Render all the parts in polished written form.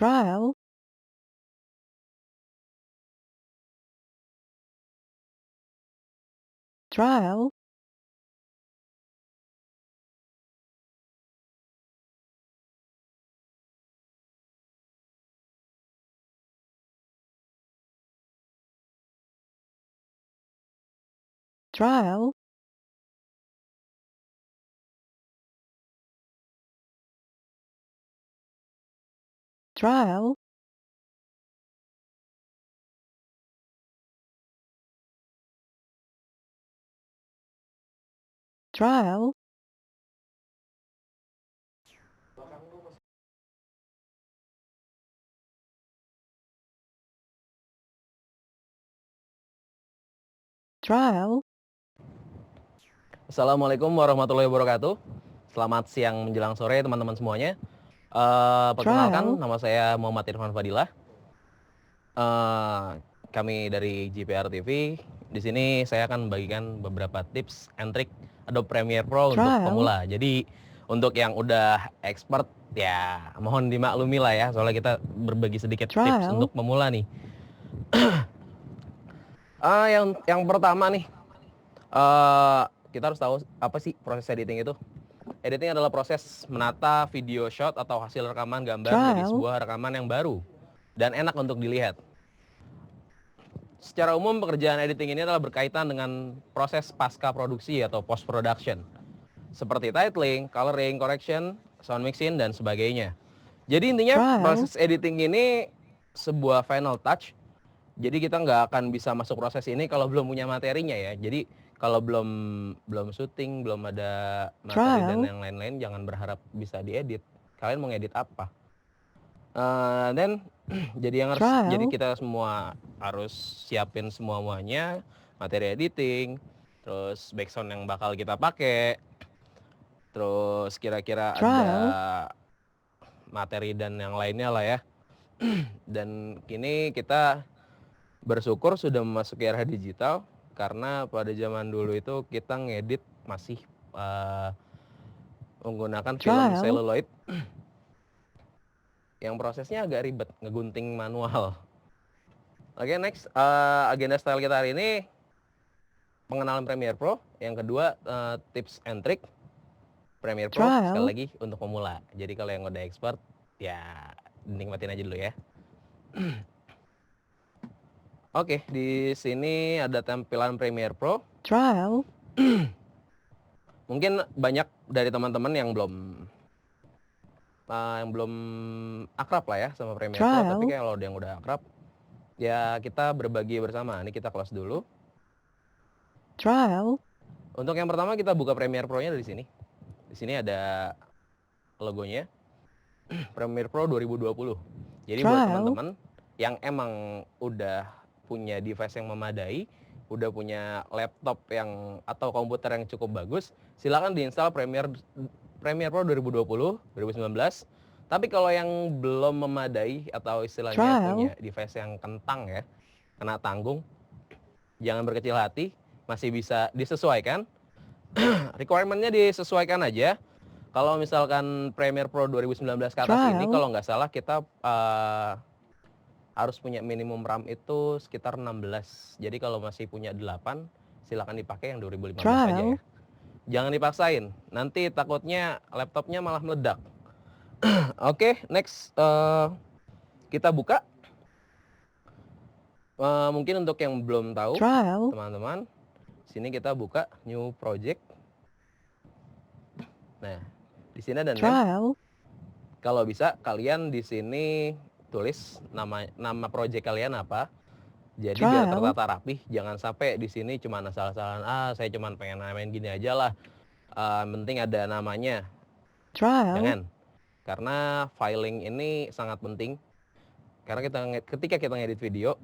trial, trial, trial, trial, trial, trial, Assalamualaikum warahmatullahi wabarakatuh. Selamat siang menjelang sore teman-teman semuanya. Perkenalkan, trial, nama saya Muhammad Irfan Fadilah. Eh, Kami dari GPR TV. Di sini saya akan membagikan beberapa tips and trick Adobe Premiere Pro untuk trial, pemula. Jadi untuk yang udah expert ya mohon dimaklumi lah ya, soalnya kita berbagi sedikit tips trial, untuk pemula nih. Yang pertama nih, eh kita harus tahu apa sih proses editing itu. Editing adalah proses menata video shot atau hasil rekaman gambar menjadi trial, sebuah rekaman yang baru dan enak untuk dilihat. Secara umum pekerjaan editing ini adalah berkaitan dengan proses pasca produksi atau post production, seperti titling, coloring, correction, sound mixing, dan sebagainya. Jadi intinya trial, proses editing ini sebuah final touch. Jadi kita nggak akan bisa masuk proses ini kalau belum punya materinya ya. Jadi kalau belum belum syuting, belum ada materi dan trial, yang lain-lain, jangan berharap bisa diedit. Kalian mau ngedit apa? Dan jadi trial, kita semua harus siapin semuanya, materi editing, terus background yang bakal kita pakai, terus kira-kira ada trial, materi dan yang lainnya lah ya. Dan kini kita bersyukur sudah memasuki era digital, karena pada zaman dulu itu kita ngedit masih eh, menggunakan film trial, celluloid yang prosesnya agak ribet, ngegunting manual. Oke, next, agenda style kita hari ini pengenalan Premiere Pro. Yang kedua, tips and trick Premiere Pro, sekali trial, lagi untuk pemula. Jadi kalau yang udah expert ya nikmatin aja dulu ya. Oke, di sini ada tampilan Premiere Pro. trial, Mungkin banyak dari teman-teman yang belum akrab lah ya sama Premiere Pro, tapi trial, kalau yang udah akrab, ya kita berbagi bersama. Ini kita close dulu. trial, Untuk yang pertama kita buka Premiere Pro-nya dari sini. Di sini ada logonya, Premiere Pro 2020. Jadi buat trial, teman-teman yang emang udah punya device yang memadai, udah punya laptop yang atau komputer yang cukup bagus, silakan diinstal Premiere Pro 2020, 2019. Tapi kalau yang belum memadai atau istilahnya trial, punya device yang kentang ya, kena tanggung, jangan berkecil hati, masih bisa disesuaikan. Requirement-nya disesuaikan aja. Kalau misalkan Premiere Pro 2019 ke atas ini, trial, kalau nggak salah kita harus punya minimum RAM itu sekitar 16. Jadi kalau masih punya 8, silakan dipakai yang 2015 aja ya. trial, Jangan dipaksain, nanti takutnya laptopnya malah meledak. Oke, next, kita buka. Mungkin untuk yang belum tahu, trial, teman-teman, sini kita buka new project. Nah, di sini ada name. trial, Kalau bisa kalian di sini tulis nama project kalian apa. Jadi biar trial, tertata rapih, jangan sampai di sini cuma asal-asalan, saya cuma pengen namain gini aja lah. Penting ada namanya. trial, Jangan. Karena filing ini sangat penting. Karena ketika kita ngedit video,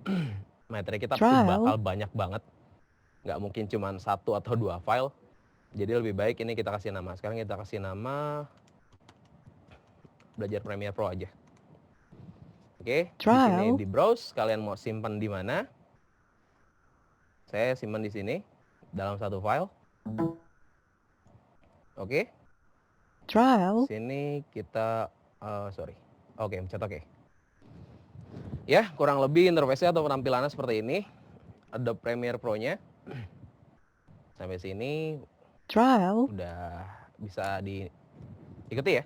materi kita pasti trial, bakal banyak banget. Nggak mungkin cuma satu atau dua file. Jadi lebih baik ini kita kasih nama. Sekarang kita kasih nama belajar Premiere Pro aja. Oke, di sini trial, di browse, kalian mau simpan di mana? Saya simpan di sini dalam satu file. Oke, trial, sini kita sorry. Oke, pencet oke. Ya, kurang lebih interface-nya atau penampilannya seperti ini. Adobe Premiere Pro-nya. Sampai sini Trial. udah bisa diikuti ya.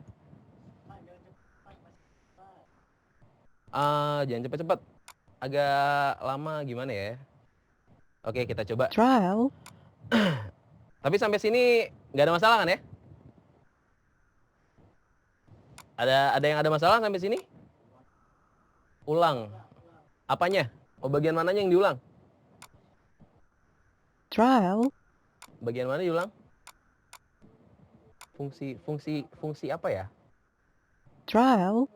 Jangan cepet-cepet. Agak lama gimana ya. Oke, kita coba. Trial. Tapi sampai sini nggak ada masalah kan ya? Ada yang ada masalah sampai sini? Ulang. Apanya? Oh, bagian mananya yang diulang? Trial. Bagian mana diulang? Fungsi apa ya? Trial.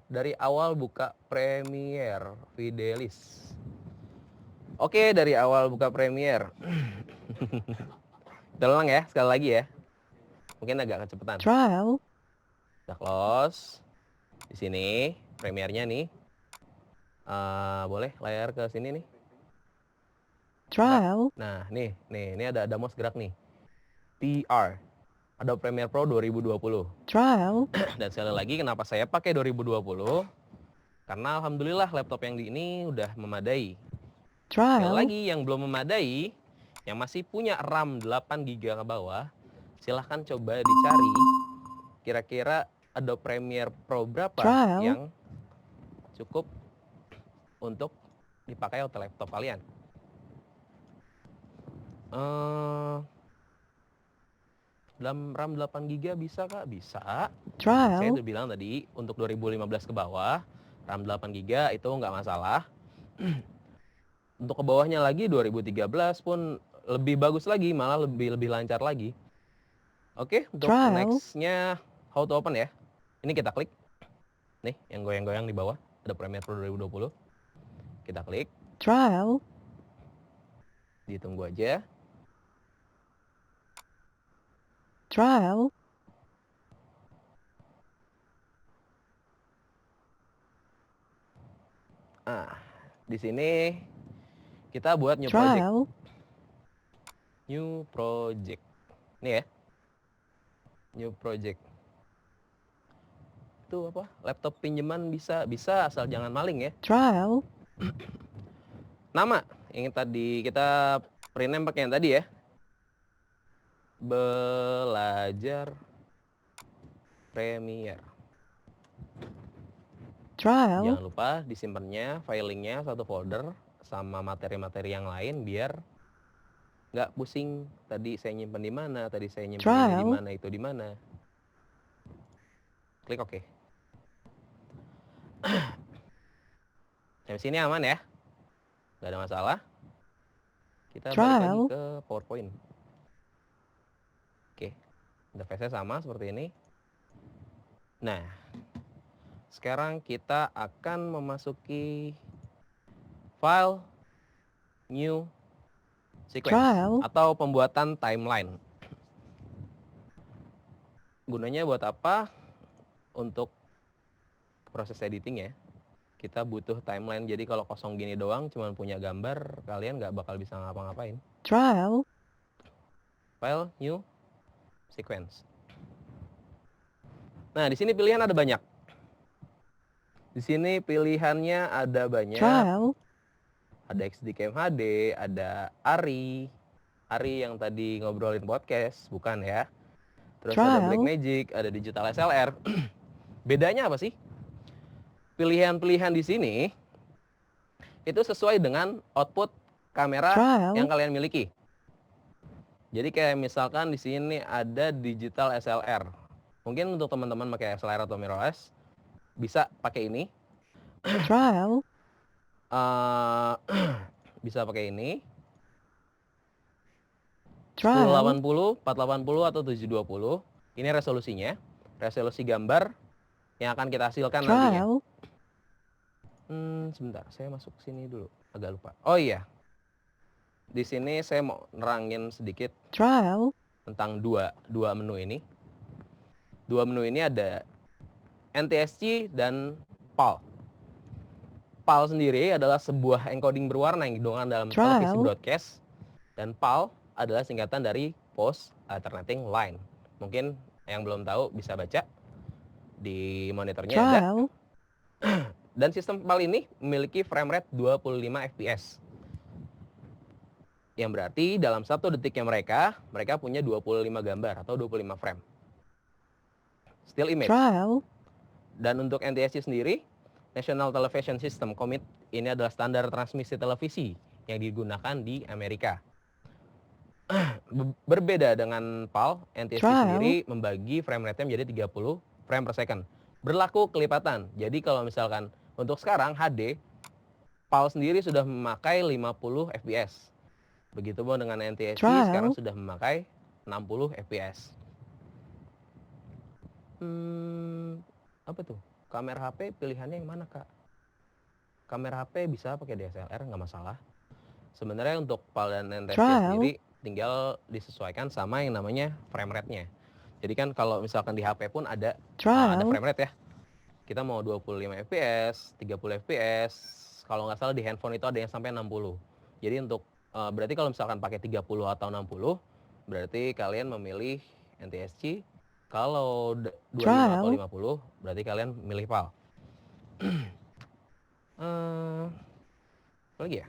Dari awal buka Premiere Fidelis. Oke, dari awal buka Premiere. Kita ulang ya, sekali lagi ya. Mungkin agak kecepatan. Trial. Kita close. Di sini Premiere-nya nih. Boleh layar ke sini nih. Trial. Nah, nih ini ada mouse gerak nih. PR. Adobe Premiere Pro 2020. Trial. Dan sekali lagi kenapa saya pakai 2020? Karena alhamdulillah laptop yang ini udah memadai. Sekali Trial. lagi yang belum memadai, yang masih punya RAM 8 GB ke bawah, silahkan coba dicari kira-kira Adobe Premiere Pro berapa Trial. yang cukup untuk dipakai oleh laptop kalian. Dalam RAM 8 GB bisa kak? Bisa. Saya Trial. udah bilang tadi untuk 2015 ke bawah RAM 8 GB itu nggak masalah. Untuk ke bawahnya lagi 2013 pun lebih bagus lagi, malah lebih lancar lagi. Oke, untuk Trial. next-nya how to open ya. Ini kita klik. Nih, yang goyang-goyang di bawah ada Premiere Pro 2020. Kita klik, Trial. ditunggu aja. Trial. Di sini kita buat new project. Trial. New project. Nih ya. New project. Itu apa? Laptop pinjaman bisa asal jangan maling ya. Trial. Nama yang tadi kita rename pakai yang tadi ya. Belajar Premiere. Trial. Jangan lupa disimpannya filingnya satu folder sama materi-materi yang lain biar nggak pusing. Tadi saya nyimpan di mana, tadi saya nyimpan di mana, itu di mana. Klik OK. Sampai sini aman ya, nggak ada masalah. Kita balik lagi ke PowerPoint. Oke, interface-nya sama seperti ini. Nah, sekarang kita akan memasuki file new sequence atau pembuatan timeline. Gunanya buat apa? Untuk proses editing ya. Kita butuh timeline, jadi kalau kosong gini doang cuman punya gambar, kalian nggak bakal bisa ngapa-ngapain. File new sequence. Nah, di sini pilihan ada banyak. Di sini pilihannya ada banyak. Ada XDCam HD, ada ARRI yang tadi ngobrolin podcast, bukan ya. Terus ada Blackmagic, ada Digital SLR. Bedanya apa sih? Pilihan-pilihan di sini itu sesuai dengan output kamera yang kalian miliki. Jadi kayak misalkan di sini ada Digital SLR. Mungkin untuk teman-teman pakai SLR atau mirrorless bisa pakai ini. Bisa pakai ini. 1080, 480 atau 720. Ini resolusinya. Resolusi gambar yang akan kita hasilkan nantinya. Sebentar, saya masuk sini dulu. Agak lupa. Oh iya. Di sini saya mau nerangin sedikit tentang dua menu ini. Dua menu ini ada NTSC dan PAL. PAL sendiri adalah sebuah encoding berwarna yang didongeng dalam televisi broadcast. Dan PAL adalah singkatan dari Post Alternating Line. Mungkin yang belum tahu bisa baca di monitornya ada. Dan sistem PAL ini memiliki frame rate 25 fps. Yang berarti dalam 1 detiknya mereka punya 25 gambar atau 25 frame. Still image. Trial. Dan untuk NTSC sendiri, National Television System Commit ini adalah standar transmisi televisi yang digunakan di Amerika. Berbeda dengan PAL, NTSC sendiri membagi frame rate-nya menjadi 30 frame per second. Berlaku kelipatan. Jadi kalau misalkan untuk sekarang HD, PAL sendiri sudah memakai 50 fps. Begitu pun dengan NTSC sekarang sudah memakai 60 fps. Apa tuh? Kamera HP pilihannya yang mana, Kak? Kamera HP bisa pakai DSLR, nggak masalah. Sebenarnya untuk PAL dan NTSC sendiri tinggal disesuaikan sama yang namanya frame rate-nya. Jadi kan kalau misalkan di HP pun ada frame rate ya. Kita mau 25 fps, 30 fps, kalau nggak salah di handphone itu ada yang sampai 60. Jadi untuk berarti kalau misalkan pakai 30 atau 60, berarti kalian memilih NTSC. Kalau 25 atau 50, berarti kalian milih PAL. Apa lagi ya?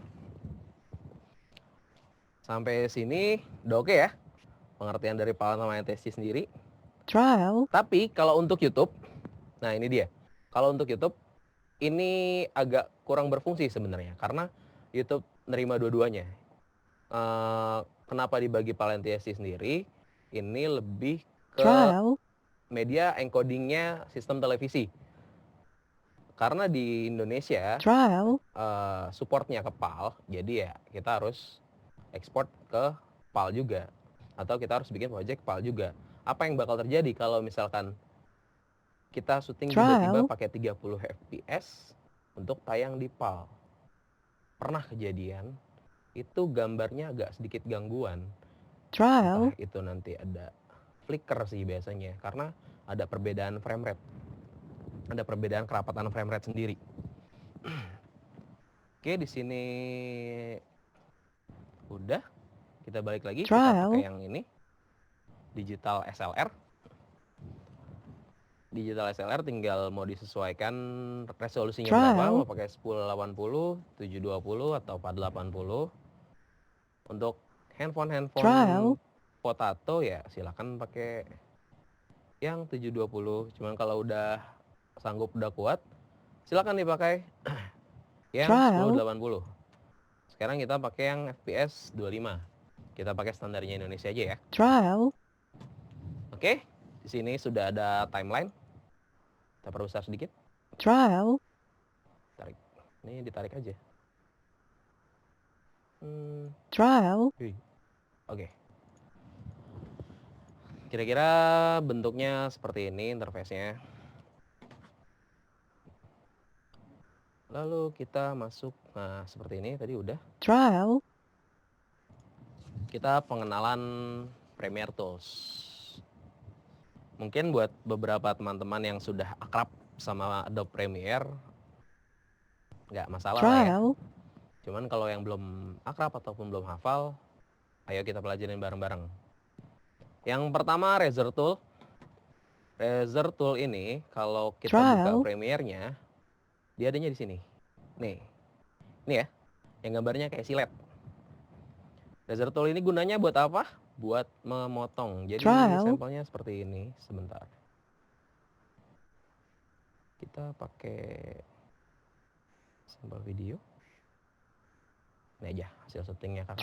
Sampai sini udah oke ya, pengertian dari PAL sama NTSC sendiri. Tapi kalau untuk YouTube, nah ini dia. Kalau untuk YouTube, ini agak kurang berfungsi sebenarnya, karena YouTube nerima dua-duanya. Kenapa dibagi PAL NTSC sendiri? Ini lebih ke media encodingnya sistem televisi. Karena di Indonesia supportnya ke PAL, jadi ya kita harus ekspor ke PAL juga. Atau kita harus bikin project PAL juga. Apa yang bakal terjadi kalau misalkan kita syuting tiba-tiba pakai 30 fps untuk tayang di PAL? Pernah kejadian, itu gambarnya agak sedikit gangguan. Entah itu nanti ada flicker sih biasanya, karena ada perbedaan frame rate. Ada perbedaan kerapatan frame rate sendiri. Oke, di sini udah. Kita balik lagi, kita pakai yang ini. Digital SLR. Digital SLR tinggal mau disesuaikan resolusinya berapa, mau pakai 1080, 720 atau 480. Untuk handphone Potato ya silakan pakai yang 720. Cuman kalau udah sanggup, udah kuat, silakan dipakai yang 1080. Sekarang kita pakai yang FPS 25. Kita pakai standarnya Indonesia aja ya. Oke, di sini sudah ada timeline. Kita perbesar sedikit. Tarik. Ini ditarik aja. Oke. Kira-kira bentuknya seperti ini interface-nya. Lalu kita masuk, nah seperti ini tadi udah. Kita pengenalan Premiere Tools. Mungkin buat beberapa teman-teman yang sudah akrab sama Adobe Premiere, nggak masalah lah ya. Cuman kalau yang belum akrab ataupun belum hafal, ayo kita pelajarin bareng-bareng. Yang pertama Razor Tool. Razor Tool ini kalau kita buka Premiere-nya, dia adanya di sini. Nih. Ini ya. Yang gambarnya kayak silet. Razor Tool ini gunanya buat apa? Buat memotong. Jadi sampelnya seperti ini. Sebentar. Kita pakai sampel video. Ini aja hasil settingnya kakak.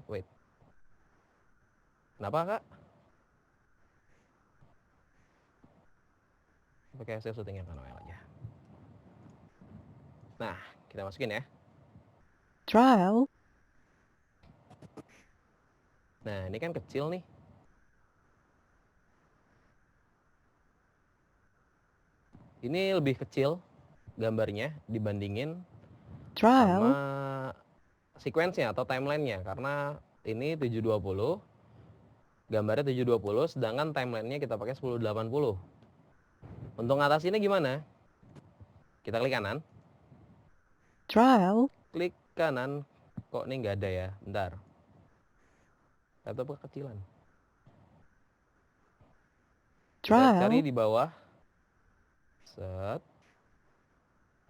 Wait. Kenapa kak? Pakai hasil syutingnya Kanoel aja. Nah, kita masukin ya. Nah, ini kan kecil nih. Ini lebih kecil gambarnya dibandingin sama sequence-nya atau timeline-nya. Karena ini 720, gambarnya 720, sedangkan timeline-nya kita pakai 1080. Untuk ngatasinnya gimana? Kita klik kanan. Klik kanan. Kok ini nggak ada ya? Bentar. Laptop kekecilan. Kita cari Trial. di bawah. Set.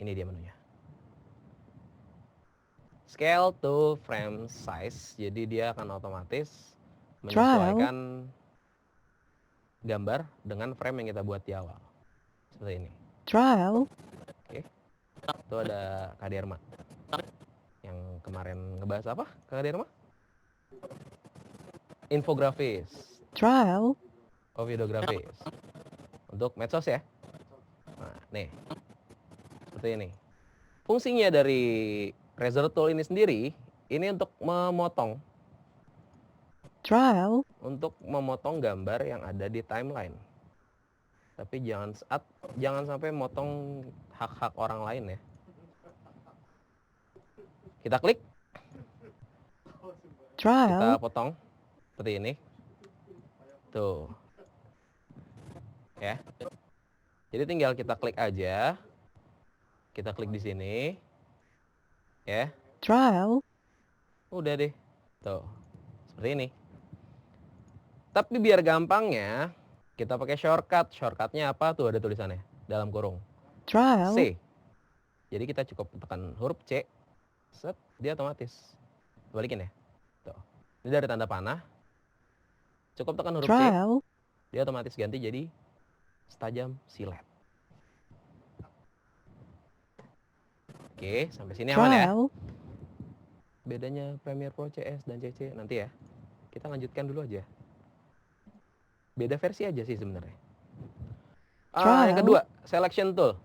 Ini dia menunya. Scale to frame size. Jadi dia akan otomatis menyesuaikan gambar dengan frame yang kita buat di awal. Seperti ini. Trial. Oke. Itu ada Kak Derma. Yang kemarin ngebahas apa, Kak Derma? Infografis. Trial. Oh, videografis. Untuk medsos ya. Nah, nih. Seperti ini. Fungsinya dari Razor Tool ini sendiri, ini untuk memotong. Trial. Untuk memotong gambar yang ada di timeline. Tapi jangan sampai motong hak-hak orang lain ya. Kita klik. Kita Trial. potong. Seperti ini. Tuh. Ya. Jadi tinggal kita klik aja. Kita klik di sini. Ya. Trial. Udah deh. Tuh. Seperti ini. Tapi biar gampangnya, kita pakai shortcut. Shortcutnya apa? Tuh ada tulisannya. Dalam kurung. Trial. C. Jadi kita cukup tekan huruf C. Set. Dia otomatis. Balikin ya. Tuh. Ini dari tanda panah. Cukup tekan huruf C. Trial. Dia otomatis ganti jadi setajam silet. Oke, sampai sini aman ya. Trial. Bedanya Premiere Pro CS dan CC nanti ya. Kita lanjutkan dulu aja. Beda versi aja sih sebenarnya. Yang kedua, selection tool.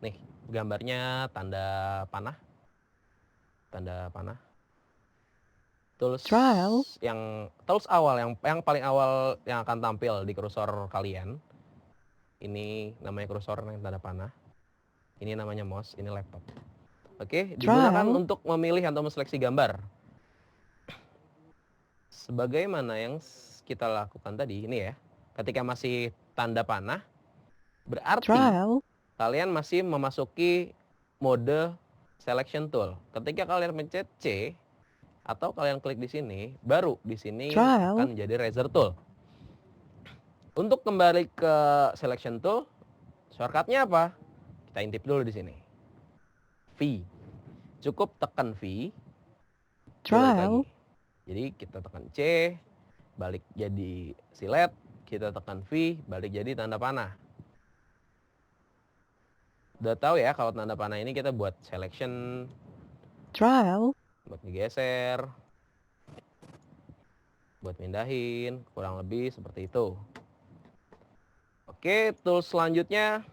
Nih, gambarnya tanda panah. Tanda panah. Tools Trial. tools awal yang paling awal yang akan tampil di kursor kalian. Ini namanya kursor yang tanda panah. Ini namanya mouse, ini laptop. Oke, digunakan Trial. untuk memilih atau menseleksi gambar. Sebagaimana yang kita lakukan tadi, ini ya. Ketika masih tanda panah, berarti Trial. kalian masih memasuki mode selection tool. Ketika kalian pencet C atau kalian klik di sini, baru di sini Trial. akan jadi Razor tool. Untuk kembali ke selection tool, shortcutnya apa? Kita intip dulu di sini. V. Cukup tekan V. balik Trial. lagi. Jadi kita tekan C, balik jadi silet, kita tekan V, balik jadi tanda panah. Udah tahu ya kalau tanda panah ini kita buat selection, Trial. buat digeser, buat mindahin, kurang lebih seperti itu. Oke, tool selanjutnya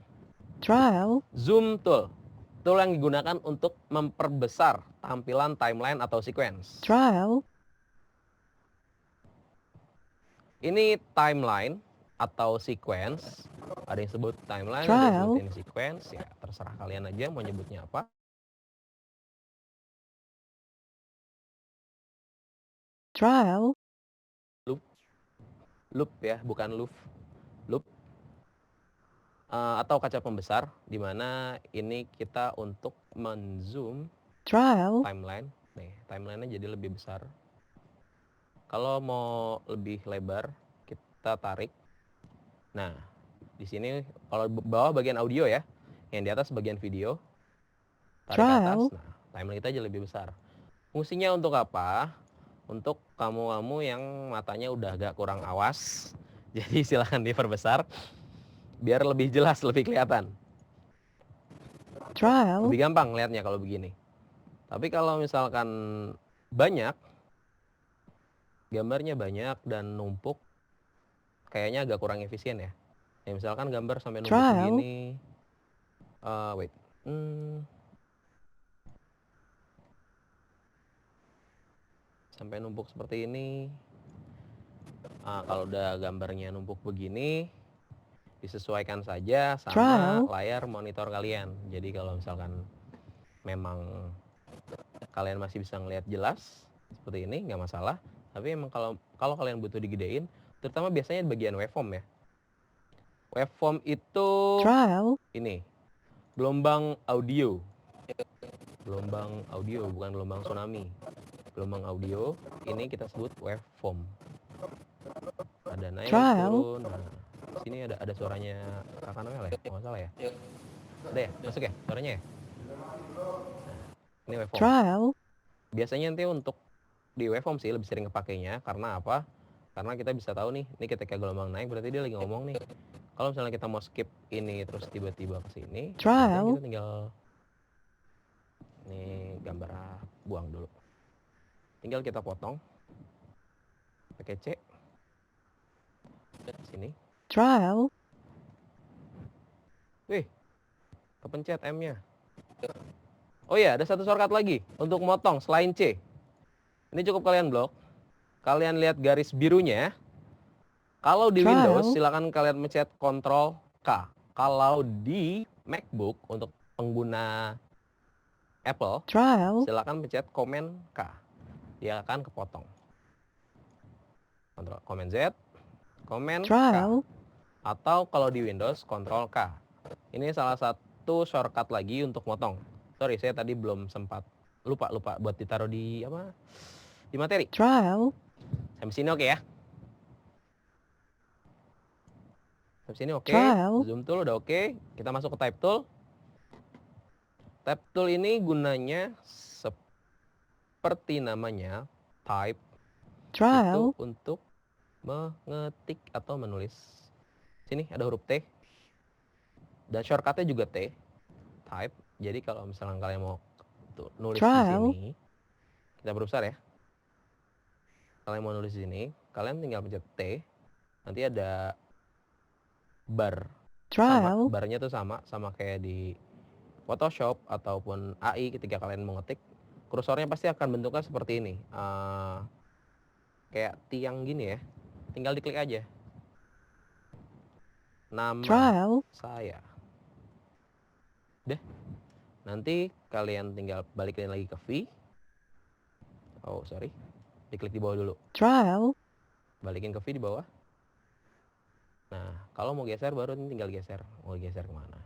Trial. zoom tool. Tool yang digunakan untuk memperbesar tampilan timeline atau sequence. Trial. Ini timeline atau sequence. Ada yang sebut timeline, ada yang Trial. sebutin sequence. Ya, terserah kalian aja mau nyebutnya apa. Trial. Loop ya, bukan loop. Loop. Atau kaca pembesar, di mana ini kita untuk men-zoom Trial. timeline. Nih, timelinenya jadi lebih besar. Kalau mau lebih lebar, kita tarik. Nah, di sini kalau bawah bagian audio ya, yang di atas bagian video. Tarik ke atas, Trial. nah timeline kita jadi lebih besar. Fungsinya untuk apa? Untuk kamu-kamu yang matanya udah agak kurang awas. Jadi silahkan diperbesar, biar lebih jelas, lebih kelihatan. Trial. Lebih gampang lihatnya kalau begini. Tapi kalau misalkan banyak, gambarnya banyak dan numpuk, kayaknya agak kurang efisien ya. Ya misalkan gambar sampai numpuk Trial. begini. Wait. Sampai numpuk seperti ini. Kalau udah gambarnya numpuk begini, disesuaikan saja sama Trial. layar monitor kalian. Jadi kalau misalkan memang kalian masih bisa ngelihat jelas seperti ini, nggak masalah. Tapi emang kalau kalian butuh digedein, terutama biasanya di bagian waveform ya. Waveform itu Trial. ini, gelombang audio. Gelombang audio, bukan gelombang tsunami. gelombang audio ini kita sebut waveform. Ada naik Trial. turun. Nah, sini ada suaranya Kakak Noel ya, kalau nggak salah ya. Ada ya, masuk ya suaranya ya. Nah, ini waveform. Trial. Biasanya nanti untuk di waveform sih lebih sering kepakainya karena apa? Karena kita bisa tahu nih, ini ketika gelombang naik berarti dia lagi ngomong nih. Kalau misalnya kita mau skip ini terus tiba-tiba ke sini, berarti Trial. kita tinggal nih gambar buang dulu. Tinggal kita potong pakai C. Sini. Trial. Wih, kepencet M-nya. Oh iya, ada satu shortcut lagi untuk motong selain C. Ini cukup kalian blok. Kalian lihat garis birunya. Kalau di Windows, Trial. silakan kalian mencet Ctrl K. Kalau di MacBook untuk pengguna Apple, Trial. silakan pencet Command K. Dia akan kepotong. Command Z, Command K. Trial. Atau kalau di Windows, Ctrl K. Ini salah satu shortcut lagi untuk motong. Sorry, saya tadi belum sempat lupa buat ditaruh di apa? Di materi. Trial. Sampai sini oke ya? Sampai sini oke. Trial. Zoom tool udah oke. Kita masuk ke type tool. Type tool ini gunanya seperti namanya type. Trial. Itu untuk mengetik atau menulis. Sini ada huruf T. Dan shortcutnya juga T. Type. Jadi kalau misalnya kalian mau nulis di Trial. sini, kita berbesar ya. Kalian mau nulis di sini, kalian tinggal pencet T. Nanti ada bar. Trial. Sama, barnya tuh sama kayak di Photoshop ataupun AI ketika kalian mau ngetik. Kursornya pasti akan bentuknya seperti ini. Kayak tiang gini ya. Tinggal diklik aja. Nama Trial. saya. Udah. Nanti kalian tinggal balikin lagi ke V. Oh, sorry. Diklik di bawah dulu. Trial. Balikin ke V di bawah. Nah, kalau mau geser baru tinggal geser. Mau geser kemana?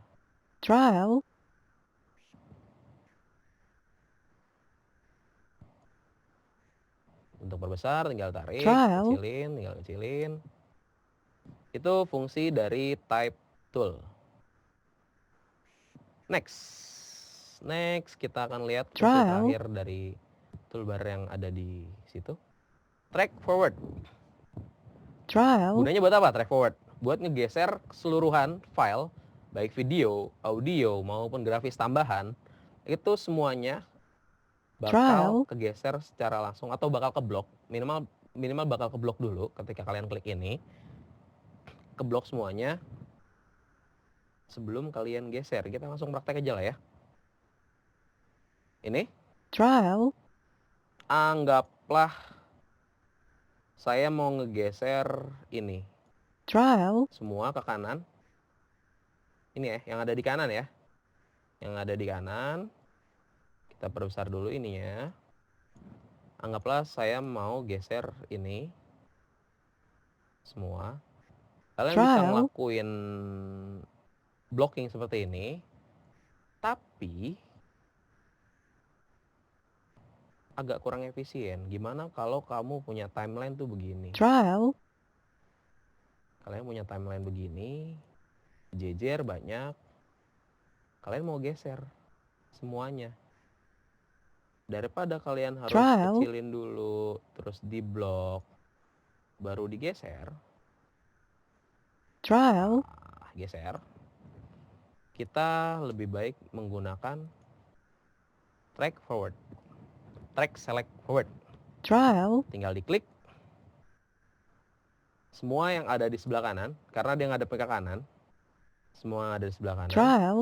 Trial. Untuk perbesar tinggal tarik, Trial. kecilin, tinggal kecilin. Itu fungsi dari type tool. Next kita akan lihat fungsi Trial. terakhir dari toolbar yang ada di situ. Track forward. Trial. Gunanya buat apa track forward? Buat ngegeser keseluruhan file, baik video, audio, maupun grafis tambahan, itu semuanya bakal kegeser secara langsung atau bakal keblok. Minimal bakal keblok dulu ketika kalian klik ini. Keblok semuanya sebelum kalian geser. Kita langsung praktek aja lah ya. Ini. Trial. Anggaplah saya mau ngegeser ini. Trial. Semua ke kanan. Ini ya, yang ada di kanan ya. Yang ada di kanan. Kita perbesar dulu ininya. Anggaplah saya mau geser ini. Semua. Kalian bisa ngelakuin blocking seperti ini. Tapi agak kurang efisien. Gimana kalau kamu punya timeline tuh begini? Trial. Kalian punya timeline begini, jejer banyak. Kalian mau geser semuanya. Daripada kalian harus kecilin dulu, terus diblok, baru digeser. Trial. Geser. Kita lebih baik menggunakan track forward. Track select forward. Trial. Tinggal diklik. Semua yang ada di sebelah kanan, karena dia ngadep ke kanan, semua yang ada di sebelah kanan, Trial.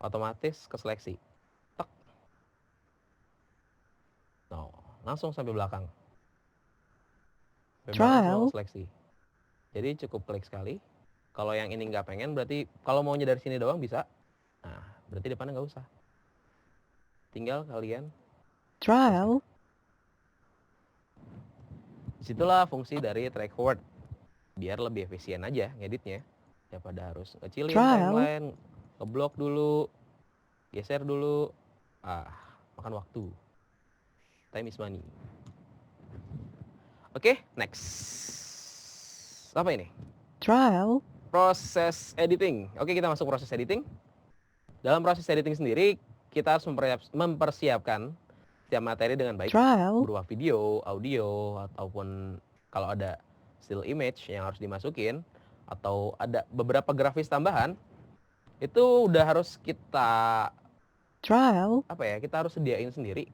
otomatis keseleksi. Tek. No, langsung sampai belakang. Sampai belakang semua seleksi. Jadi cukup klik sekali. Kalau yang ini nggak pengen, berarti kalau maunya dari sini doang bisa. Nah, berarti depannya nggak usah. Tinggal kalian Trial. Disitulah fungsi dari track forward. Biar lebih efisien aja ngeditnya. Daripada harus kecilin timeline, ngeblok dulu, geser dulu. Makan waktu. Time is money. Oke, next. Apa ini? Trial. Proses editing. Oke, kita masuk proses editing. Dalam proses editing sendiri, kita harus mempersiapkan setiap materi dengan baik. Trial. Berupa video, audio, ataupun kalau ada still image yang harus dimasukin, atau ada beberapa grafis tambahan, itu udah harus kita Trial. kita harus sediain sendiri.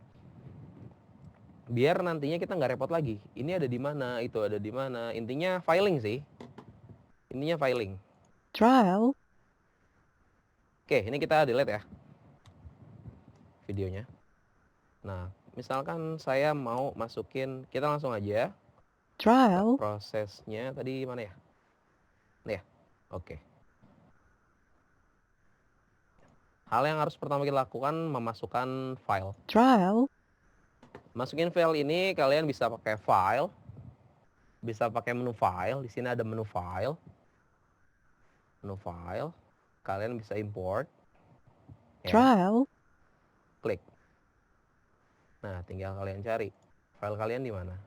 Biar nantinya kita nggak repot lagi. Ini ada di mana, itu ada di mana. Intinya filing sih. Intinya filing. Trial. Oke, ini kita delete ya videonya. Nah, misalkan saya mau masukin, kita langsung aja. Trial. Prosesnya tadi mana ya? Nih ya. Oke. Hal yang harus pertama kita lakukan memasukkan file. Trial. Masukin file ini kalian bisa pakai file, bisa pakai menu file. Di sini ada menu file. Menu file. Kalian bisa import. Ya. Trial. Klik. Nah, tinggal kalian cari file kalian di mana.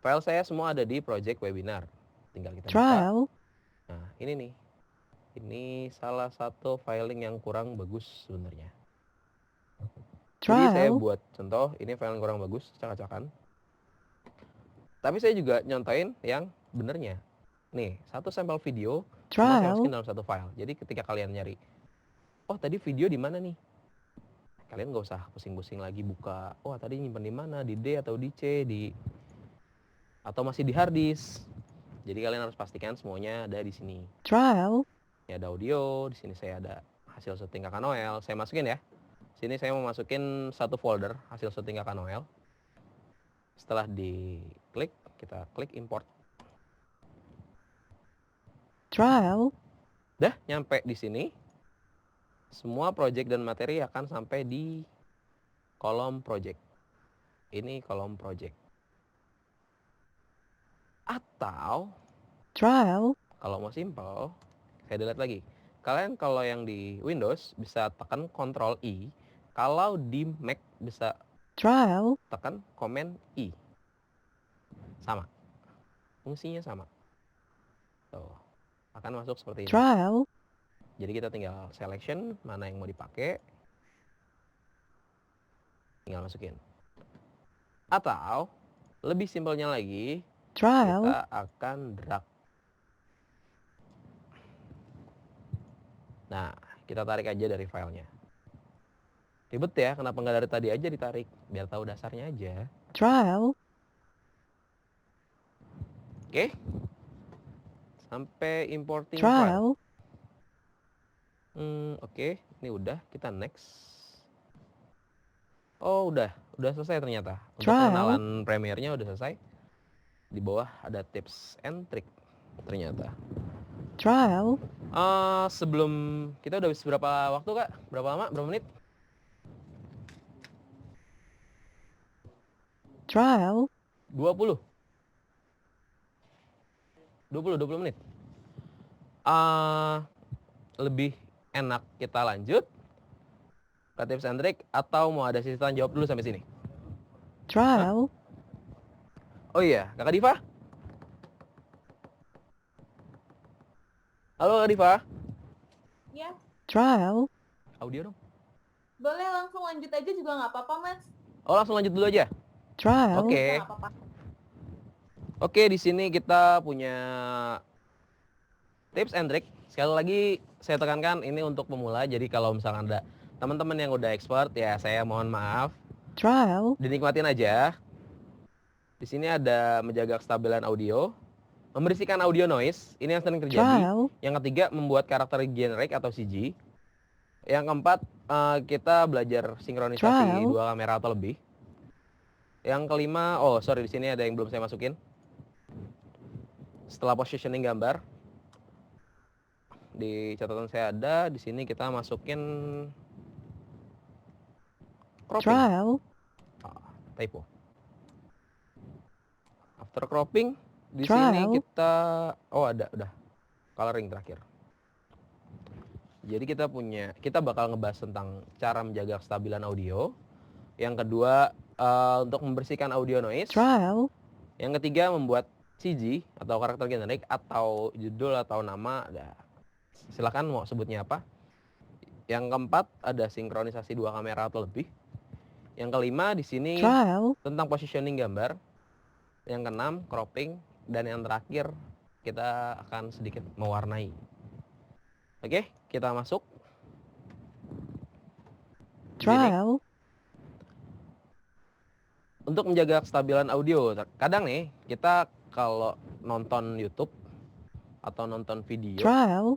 File saya semua ada di project webinar. Tinggal kita buka. Trial. Nah, ini nih. Ini salah satu filing yang kurang bagus sebenarnya. Jadi saya Trial. buat contoh, ini file yang kurang bagus, acak-acakan. Tapi saya juga nyontoin yang benernya. Nih, satu sampel video cuma saya masukin Trial. dalam satu file. Jadi ketika kalian nyari, oh tadi video di mana nih? Kalian nggak usah pusing-pusing lagi buka, oh tadi nyimpen di mana, di D atau di C, atau masih di hard disk. Jadi kalian harus pastikan semuanya ada di sini. Trial. Ini ada audio, di sini saya ada hasil syuting Kakak Noel. Saya masukin ya. Sini saya mau masukin satu folder hasil syuting Kakak Noel. Setelah diklik, kita klik import. Trial. Dah nyampe di sini. Semua project dan materi akan sampai di kolom project. Ini kolom project. Atau Trial. kalau mau simple, saya delete lagi. Kalian kalau yang di Windows bisa tekan Ctrl I. Kalau di Mac bisa Trial. tekan Command I. Sama. Fungsinya sama. Tuh. Akan masuk seperti ini. Trial. Jadi kita tinggal selection mana yang mau dipakai. Tinggal masukin. Atau lebih simpelnya lagi, Trial. kita akan drag. Nah, kita tarik aja dari filenya. Ribet ya, kenapa nggak dari tadi aja ditarik? Biar tahu dasarnya aja. Trial. Oke. Sampai importing file. Trial. Oke, ini udah, kita next. Oh, udah selesai ternyata. Untuk Trial. pengenalan Premiere-nya udah selesai. Di bawah ada tips and trick ternyata. Trial. Sebelum kita udah habis berapa waktu, Kak? Berapa lama? Berapa menit? Trial. 20 menit. Lebih enak kita lanjut ke tips and trick atau mau ada sisi tanya jawab dulu sampai sini? Trial. Oh iya, Kakak Diva? Halo Kakak Diva? Ya, Trial. Audio dong. boleh langsung lanjut aja juga nggak apa-apa, Mas. Oh, langsung lanjut dulu aja. Trial. Oke. Nggak apa-apa. Oke, di sini kita punya tips and trick. Sekali lagi saya tekankan ini untuk pemula. Jadi kalau misalkan ada teman-teman yang udah expert ya saya mohon maaf. Trial. Dinikmatin aja. Di sini ada menjaga kestabilan audio, membersihkan audio noise, ini yang sering terjadi. Trial. Yang ketiga, membuat karakter generic atau CG. Yang keempat, kita belajar sinkronisasi Trial. 2 kamera atau lebih. Yang kelima, di sini ada yang belum saya masukin. Setelah positioning gambar, di catatan saya ada, di sini kita masukin cropping. Trial. Typo. After cropping, di Trial. sini kita udah coloring terakhir. Jadi kita bakal ngebahas tentang cara menjaga kestabilan audio. Yang kedua, untuk membersihkan audio noise. trial, Yang ketiga, membuat CG atau karakter generik atau judul atau nama. Nah, silakan mau sebutnya apa. Yang keempat, ada sinkronisasi 2 kamera atau lebih. Yang kelima, di sini trial, tentang positioning gambar. Yang keenam, cropping. Dan yang terakhir, kita akan sedikit mewarnai. Oke, kita masuk. Di sini. trial, Untuk menjaga kestabilan audio, kadang nih kita kalau nonton YouTube atau nonton video trial,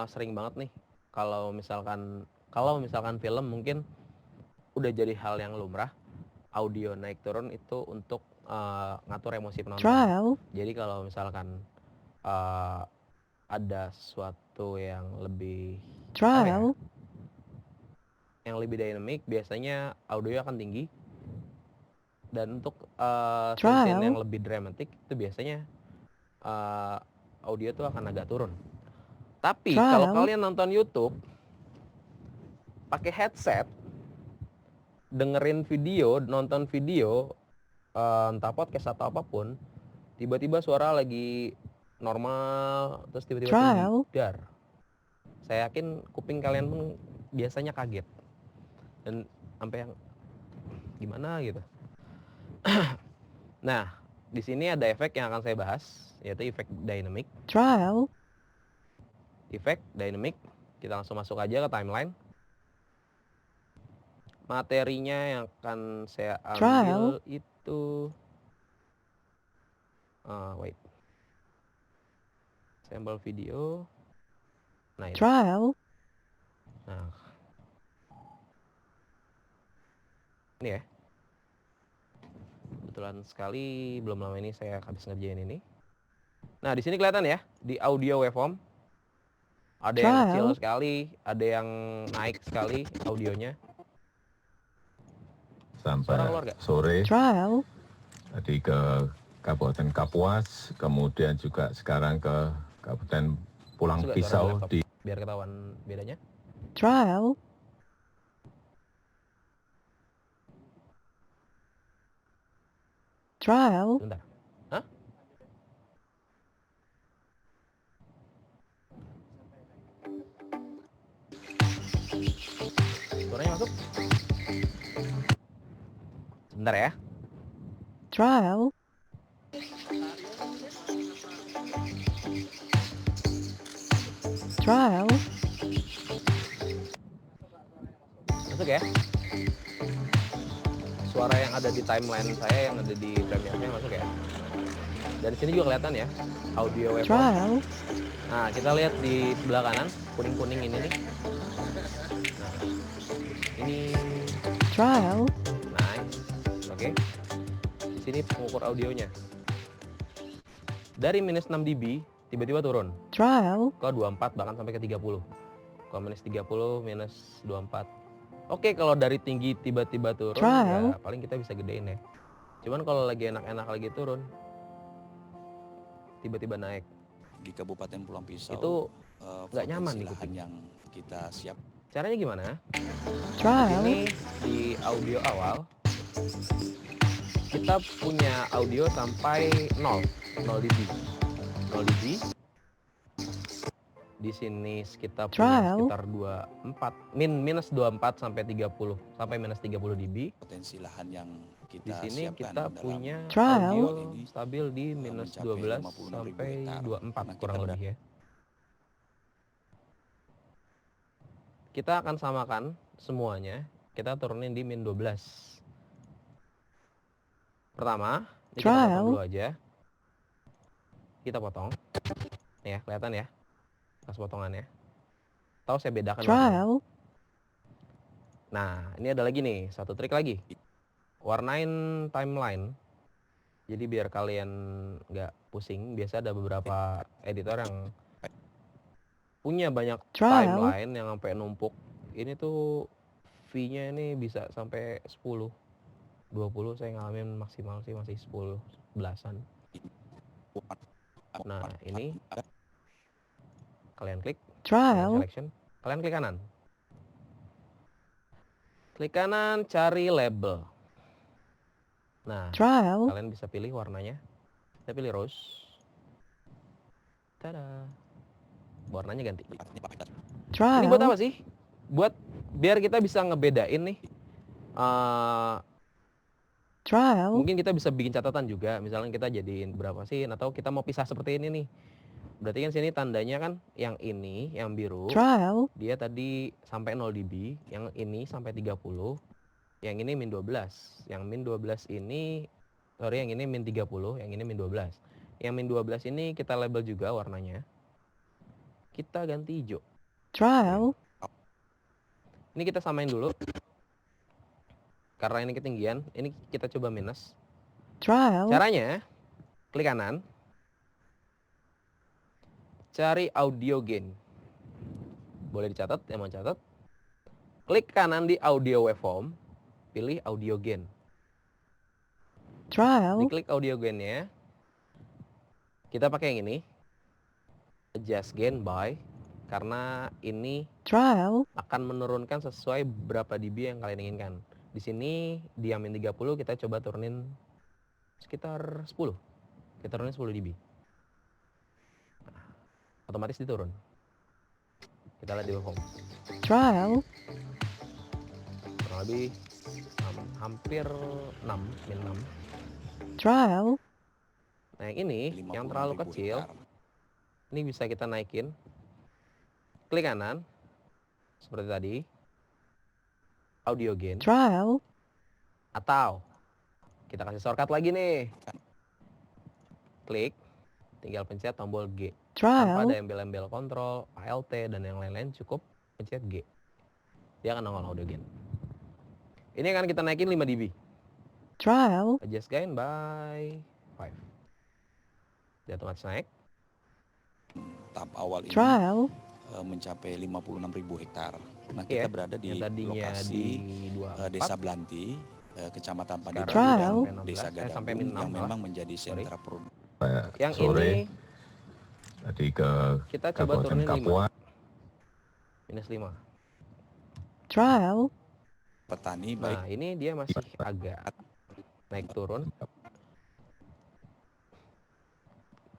sering banget nih kalau misalkan film mungkin udah jadi hal yang lumrah audio naik turun itu untuk ngatur emosi penonton. trial, Jadi kalau misalkan eh, ada sesuatu yang lebih apa ya, trial, yang lebih dynamic, biasanya audio akan tinggi. Dan untuk Trial. scene yang lebih dramatik itu biasanya audio tuh akan agak turun. Tapi Trial. kalau kalian nonton YouTube pakai headset, dengerin video, nonton video, entah podcast atau apapun, tiba-tiba suara lagi normal, terus tiba-tiba Trial. tinggi, dar. Saya yakin kuping kalian pun biasanya kaget dan sampai yang gimana gitu. Nah, di sini ada efek yang akan saya bahas, yaitu efek dynamic. trial, Efek dynamic, kita langsung masuk aja ke timeline. Materinya yang akan saya ambil itu wait. Sampel video. Nah, ini. trial, Nah. Ini ya. Kebetulan sekali belum lama ini saya habis ngerjain ini. Nah, di sini kelihatan ya, di audio waveform. Ada yang kecil sekali, ada yang naik sekali audionya. Sampai Suara keluar nggak? sore trial, tadi ke Kabupaten Kapuas, kemudian juga sekarang ke Kabupaten Pulang Masuk nggak suara Pisau laptop? di Biar ketahuan bedanya. trial, trial, Sebentar. Hah? Suaranya masuk? Sebentar ya. trial, trial, Masuk ya. Suara yang ada di timeline saya, yang ada di Premiere saya masuk ya. Dan di sini juga kelihatan ya, audio waveform. trial, Nah, kita lihat di sebelah kanan, kuning-kuning ini nih. Nah, ini trial, nice. Oke. Di sini pengukur audionya. Dari minus 6 dB, tiba-tiba turun trial, ke 24 bahkan sampai ke 30. Kalau minus 30, minus 24. Oke, kalau dari tinggi tiba-tiba turun, Trial. ya paling kita bisa gedein ya. Cuman kalau lagi enak-enak lagi turun, tiba-tiba naik. Di Kabupaten Pulang Pisau Itu nggak potensi nyaman nih lahan kuping. yang kita siap. Caranya gimana? trial, Ini di audio awal, kita punya audio sampai 0 dB. 0 dB. Di sini kita punya Trial. sekitar 24 minus 24 sampai 30 sampai minus 30 dB. Potensi lahan yang Di kita sini siapkan kita dalam punya Trial. audio ini stabil di minus mencapai 12 56.000 sampai hektar. 24 Nah, kurang kita lebih ya. Kita akan samakan semuanya. Kita turunin di min 12. Pertama, ini kita potong Trial. dulu aja. Kita potong. Nih ya, kelihatan ya. Pas potongannya. Tahu saya bedakan warnanya. trial, Nah, ini ada lagi nih, satu trik lagi. Warnain timeline. Jadi biar kalian nggak pusing, biasa ada beberapa editor yang punya banyak Trial. timeline yang sampai numpuk. Ini tuh V-nya ini bisa sampai 10. 20 saya ngalamin maksimal sih masih 10, belasan. Nah, ini kalian klik. Nah, trial, selection. Kalian klik kanan. Klik kanan, cari label. Nah, Trial. kalian bisa pilih warnanya. Saya pilih rose. Tada. Warnanya ganti. Trial. Ini buat apa sih? Buat biar kita bisa ngebedain nih. Trial. Mungkin kita bisa bikin catatan juga. Misalnya kita jadiin berapa scene atau kita mau pisah seperti ini nih. Berarti kan sini tandanya kan yang ini, yang biru. Trial. Dia tadi sampai 0 dB, yang ini sampai 30. Yang ini min 12. Yang min 12 ini, sorry yang ini min 30, yang ini min 12. Yang min 12 ini kita label juga warnanya. Kita ganti hijau. Trial. Ini kita samain dulu. Karena ini ketinggian, ini kita coba minus. Trial. Caranya, klik kanan. Cari audio gain. Boleh dicatat, yang mau catat. Klik kanan di audio waveform. Pilih audio gain. Trial. Diklik audio gain-nya. Kita pakai yang ini. Adjust gain by. Karena ini Trial. akan menurunkan sesuai berapa dB yang kalian inginkan. Di sini di yang min 30 kita coba turunin sekitar 10. Kita turunin 10 dB. Nah, otomatis diturun. Kita lihat di waveform. Trial. Kurang lebih hampir 6, min 6. Trial. Nah yang ini, yang terlalu 56.000 kecil, hektar. ini bisa kita naikin. Klik kanan, seperti tadi. Audio gain. Trial. Atau, kita kasih shortcut lagi nih. Klik, tinggal pencet tombol G. Tanpa ada Trial. embel-embel kontrol, ALT, dan yang lain-lain, cukup pencet G. Dia akan nongol audio gain. Ini akan kita naikin 5 dB. Trial. Adjust gain by 5. Dia otomatis naik. Tahap awal ini Trial. mencapai 56.000 hektar. Nah, kita Iya, berada di yang tadinya lokasi di 24, Desa Blanti, Kecamatan sekarang Padirejo Trial. dan Desa sampai Gadang min 6 yang malah. memang menjadi sentra produksi. Yang sore ini tadi ke kita coba Kabupaten turunin 5. Kapuas. Minus 5. Trial. Petani baik Nah, ini dia masih agak naik turun.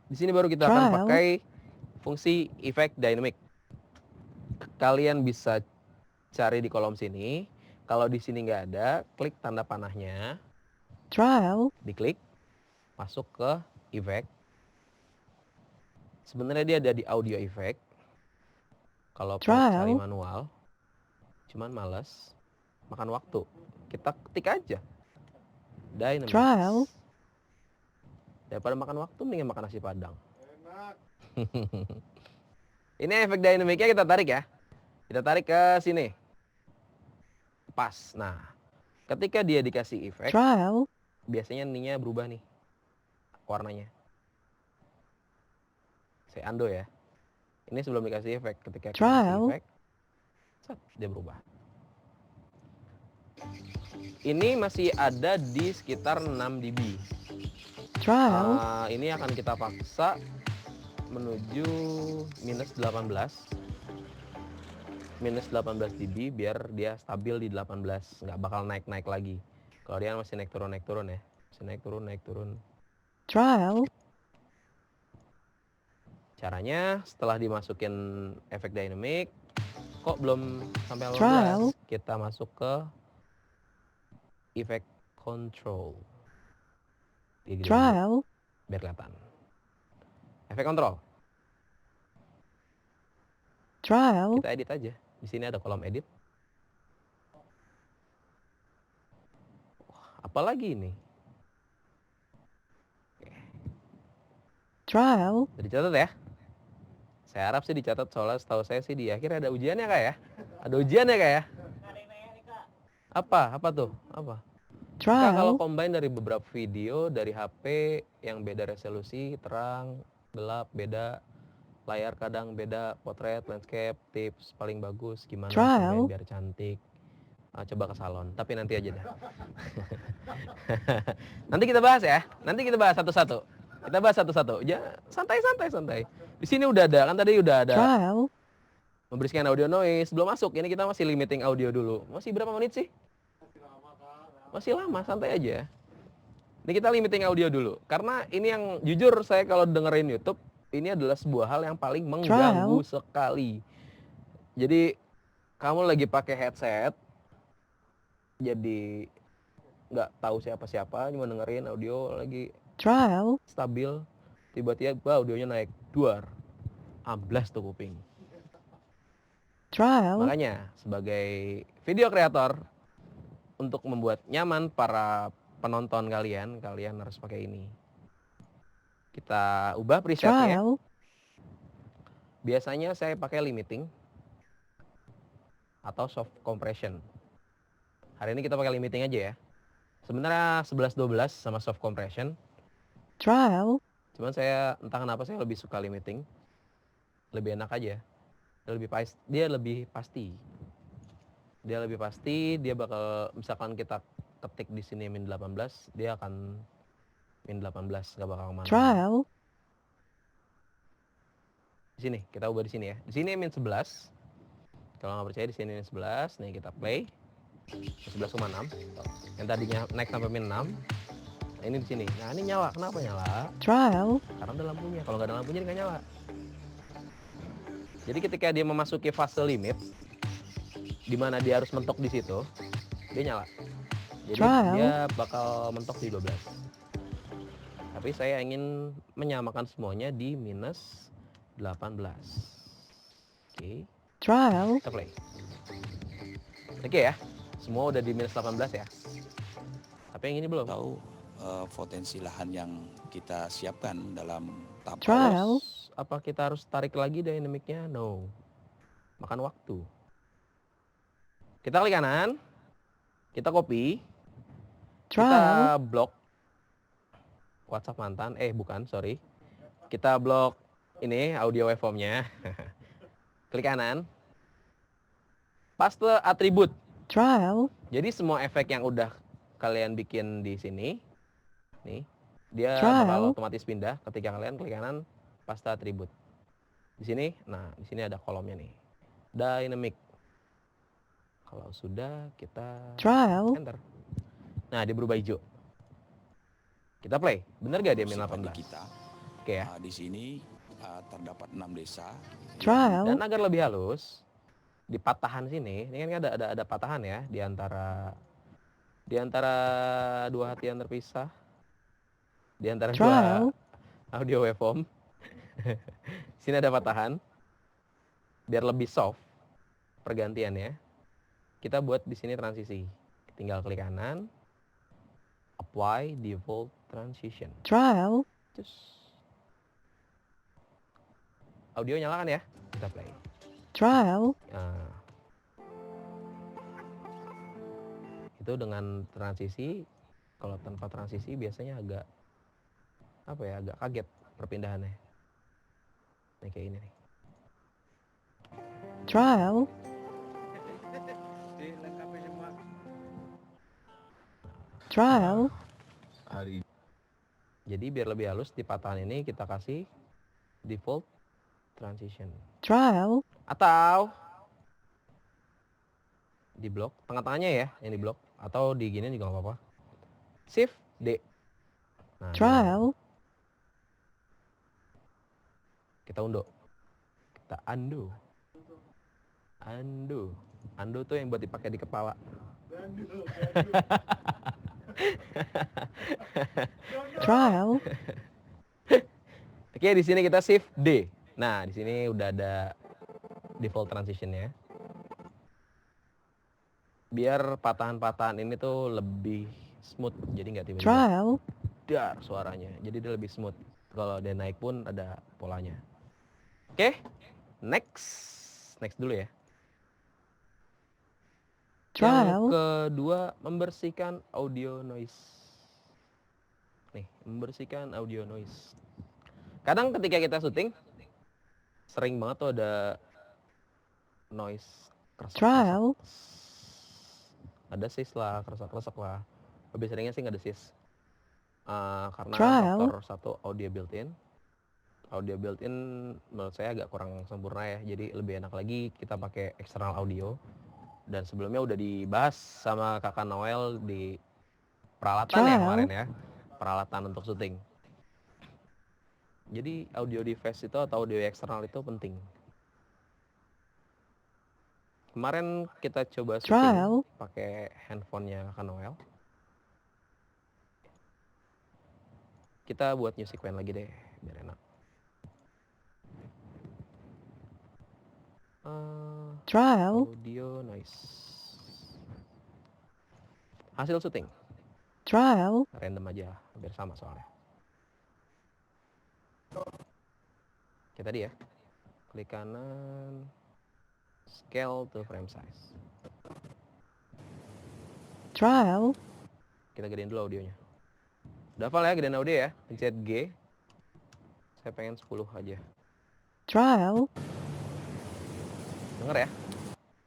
Di sini baru kita akan Trial. pakai fungsi effect dynamic. Kalian bisa cari di kolom sini. Kalau di sini nggak ada, klik tanda panahnya, Trial. diklik, masuk ke effect. Sebenarnya dia ada di audio effect. Kalau mau Trial. cari manual, cuman males, makan waktu. Kita ketik aja. Dynamics. Trial. Daripada makan waktu, mendingan makan nasi padang. Ini efek dynamicnya kita tarik ya. Kita tarik ke sini. Pas. Nah, ketika dia dikasih efek, Trial. biasanya ininya berubah nih. Warnanya. Saya undo ya. Ini sebelum dikasih efek. Ketika kita kasih Trial. efek, set, dia berubah. Ini masih ada di sekitar 6 dB. Trial. Ini akan kita paksa menuju minus 18. Minus 18 dB biar dia stabil di 18. Nggak bakal naik-naik lagi. Kalau dia masih naik turun ya. Masih naik turun. Trial. Caranya setelah dimasukin efek dynamic, kok belum sampai 18, Trial. kita masuk ke efek control. Dia gede dulu, Trial. biar kelihatan. Efek control. Trial. Kita edit aja. Di sini ada kolom edit. Wah, apalagi ini? Trial. Udah dicatat ya? Saya harap sih dicatat, soalnya setahu saya sih di akhir ada ujiannya kak ya? Ada ujiannya kak ya? Apa? Apa tuh? Apa? Kak, kalau Trial. combine dari beberapa video dari HP yang beda resolusi, terang, gelap, beda, layar kadang beda, potret, landscape, tips paling bagus gimana Trial. combine biar cantik. Coba ke salon, tapi nanti aja dah. Nanti kita bahas ya. Nanti kita bahas satu-satu. Kita bahas satu-satu. Ya, santai. Di sini udah ada, kan tadi udah ada Trial. membersihkan audio noise. Belum masuk. Ini kita masih limiting audio dulu. Masih berapa menit sih? Masih lama, santai aja. Ini kita limiting audio dulu. Karena ini yang jujur saya kalau dengerin YouTube, ini adalah sebuah hal yang paling mengganggu sekali. Jadi kamu lagi pakai headset, jadi nggak tahu siapa-siapa, cuma dengerin audio lagi Trial. stabil, tiba-tiba audionya naik, duar, amblas tuh kuping. Trial. Makanya sebagai video kreator, untuk membuat nyaman para penonton kalian harus pakai ini. Kita ubah presetnya. Trial. Biasanya saya pakai limiting atau soft compression. Hari ini kita pakai limiting aja ya. Sebenarnya 11-12 sama soft compression. Trial. Cuman saya entah kenapa saya lebih suka limiting. Lebih enak aja. Dia lebih pasti. Dia bakal misalkan kita ketik di sini min 18, dia akan min 18, nggak bakal kemana. Trial. Di sini, kita ubah di sini ya. Di sini min 11. Kalau nggak percaya di sini min 11, nih kita play. 11,6. Yang tadinya naik sampai min 6. Nah, ini di sini. Nah, ini nyala. Kenapa nyala? Trial. Karena ada lampunya. Kalau nggak ada lampunya, dia nggak nyala. Jadi ketika dia memasuki fase limit, di mana dia harus mentok di situ, dia nyala. Jadi Trial. dia bakal mentok di 12. Tapi saya ingin menyamakan semuanya di minus 18. Oke. Trial. Kita play. Oke ya. Semua udah di minus 18 ya. Tapi yang ini belum. Tahu potensi lahan yang kita siapkan dalam tahap Trial. Apa kita harus tarik lagi dynamicnya? No. Makan waktu. Kita klik kanan. Kita copy. Trial. Kita blok WhatsApp mantan. Bukan, sorry. Kita blok ini audio waveformnya. Klik kanan. Paste atribut. Trial. Jadi semua efek yang udah kalian bikin di sini, nih, dia Trial. bakal otomatis pindah ketika kalian klik kanan, paste atribut. Di sini, nah di sini ada kolomnya nih, dynamic. Kalau sudah kita Trial. enter. Nah dia berubah hijau. Kita play. Bener gak dia min 18? kita. Oke ya. Di sini terdapat 6 desa. Trial. Dan agar lebih halus, di patahan sini, ini kan ada patahan ya di antara dua hati yang terpisah, di antara dua Trial. audio waveform. Sini ada patahan, biar lebih soft pergantiannya. Kita buat di sini transisi, tinggal klik kanan, apply default transition. Trial. Terus audio nyalakan ya, kita play. Trial. Nah, itu dengan transisi. Kalau tanpa transisi biasanya agak agak kaget perpindahannya. Nih kayak ini nih. Trial. Trial. Hari Jadi biar lebih halus di patahan ini kita kasih default transition. Trial. Atau di blok tengah-tengahnya ya, yang di blok, atau di gini juga nggak apa-apa. Shift D. Nah, Trial. kita undo. Kita undo. Undo tuh yang buat dipakai di kepala. Trial. Oke, di sini kita shift D. Nah, di sini udah ada default transitionnya. Biar patahan-patahan ini tuh lebih smooth, jadi nggak tiba-tiba Trial. dar suaranya. Jadi dia lebih smooth. Kalau dia naik pun ada polanya. Oke, next dulu ya. Yang Trial. kedua, membersihkan audio noise. Nih, membersihkan audio noise. Kadang ketika kita syuting, sering banget tuh ada noise kresek-kresek. Trial. Ada sis lah, kresek-kresek lah. Lebih seringnya sih nggak ada sis. Karena Trial. faktor satu, audio built-in. Audio built-in menurut saya agak kurang sempurna ya. Jadi lebih enak lagi kita pakai external audio. Dan sebelumnya udah dibahas sama kakak Noel di peralatan ya Trial. kemarin ya. Peralatan untuk syuting. Jadi audio device itu atau audio eksternal itu penting. Kemarin kita coba syuting Trial. pakai handphonenya Kak Noel. Kita buat new sequence lagi deh, biar enak. Trial. Audio noise. Hasil syuting, Trial. random aja, biar sama soalnya. Oke tadi ya, klik kanan, scale to frame size. Trial. Kita gedein dulu audionya. Udah hafal ya, gedein audio ya, pencet G. Saya pengen 10 aja. Trial. Denger ya,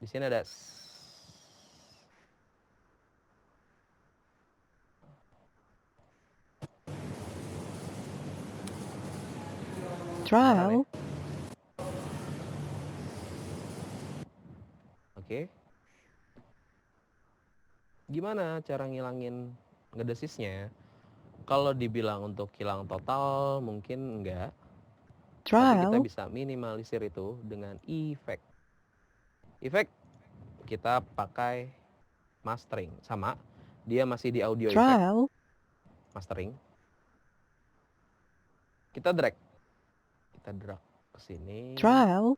di sini ada Trial. Oke. Gimana cara ngilangin ngedesisnya? Kalau dibilang untuk hilang total mungkin enggak. Tapi kita Trial. bisa minimalisir itu dengan efek. Efek kita pakai mastering sama dia masih di audio effect Trial. mastering. Kita drag ke sini. Trial.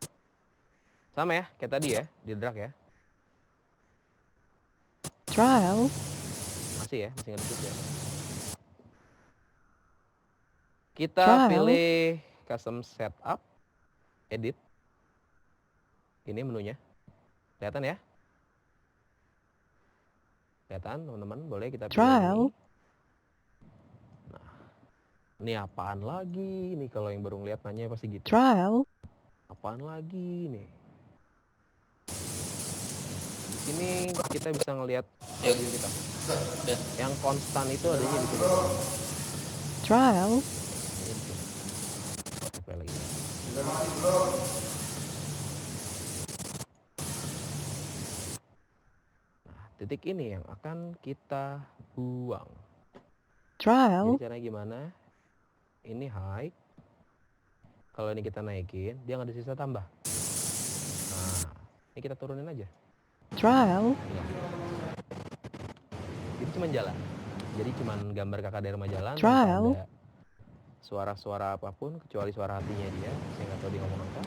Sama ya kayak tadi ya, di drag ya. Trial. Masih ngedesis ya. Kita Trial. pilih custom setup, edit. Ini menunya. Kelihatan ya? Kelihatan teman-teman, boleh kita pilih Trial. ini. Nah, ini apaan lagi? Ini kalau yang baru ngeliat nanya pasti gitu. Trial. Apaan lagi nih? Di sini kita bisa ngelihat audio kita. Yang konstan itu adanya di sini. Trial. Ini di sini. Coba lagi. Nah, titik ini yang akan kita buang. Trial. Jadi caranya gimana? Ini high. Kalau ini kita naikin, dia nggak ada sisa tambah. Nah, ini kita turunin aja. Trial. Hilang. Itu cuma jalan. Jadi cuma gambar kakak dari rumah jalan. Trial. Tanpa ada suara-suara apapun kecuali suara hatinya dia. Saya nggak tahu dia ngomong apa.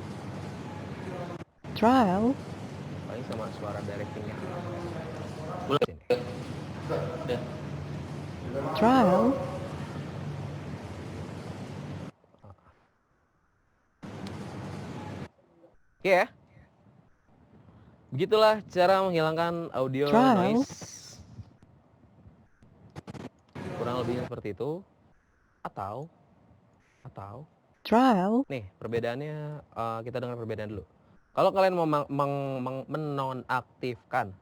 Trial. Paling sama suara directingnya. Sini. Trial. Oke ya. Begitulah cara menghilangkan audio Trial. noise. Kurang lebihnya seperti itu. Atau Trial. nih perbedaannya, kita dengar perbedaan dulu. Kalau kalian mau menonaktifkan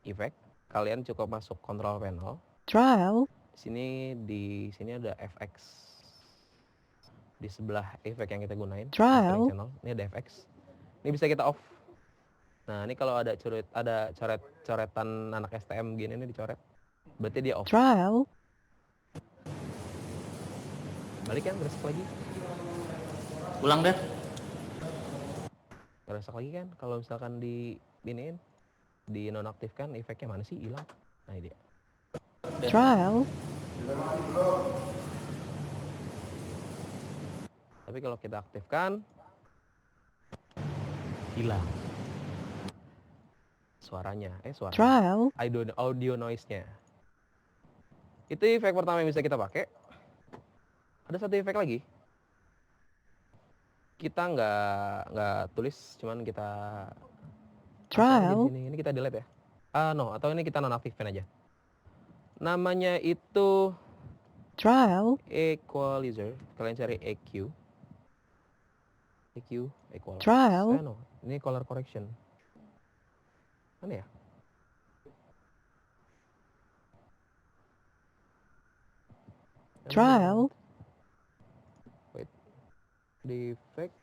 efek, kalian cukup masuk control panel. Trial. Di sini ada FX. Di sebelah efek yang kita gunain, Trial. mastering channel, ini ada FX. Ini bisa kita off. Nah, ini kalau ada coretan anak STM gini nih dicoret, berarti dia off. Trial. Balik kan, beresek lagi. Ulang deh. Beresek lagi kan, kalau misalkan di nonaktifkan, efeknya mana sih? Hilang. Nah, ini dia. Trial. Tapi kalau kita aktifkan, hilang suaranya. Suara Trial. audio noise-nya. Itu efek pertama yang bisa kita pakai. Ada satu efek lagi. Kita nggak tulis, cuman kita pasang aja di Trial. sini. Ini kita delete ya. Atau ini kita nonaktifkan aja. Namanya itu Trial. equalizer. Kalian cari EQ, equalizer. Trial. Ini color correction. Mana ya? Trial. Wait. Di effect.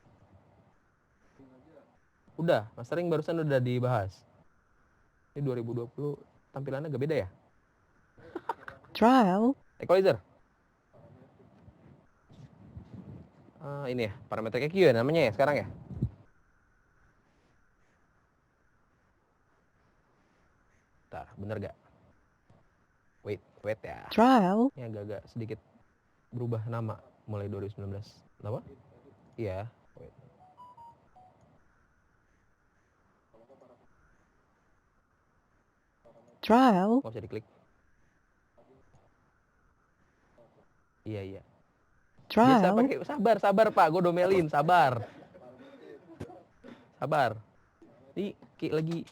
Udah, mastering barusan udah dibahas. Ini 2020 tampilannya agak beda ya. Trial. Equalizer. Ini ya, parameter EQ ya namanya ya sekarang ya. Bentar, bener gak? Wait ya. Trial. Ini agak-agak sedikit berubah nama mulai 2019. Kenapa? Iya. Wait. Trial. Nggak bisa diklik. Iya. Biasa Trial. pakai sabar Pak, gue domelin, sabar. Ini kayak lagi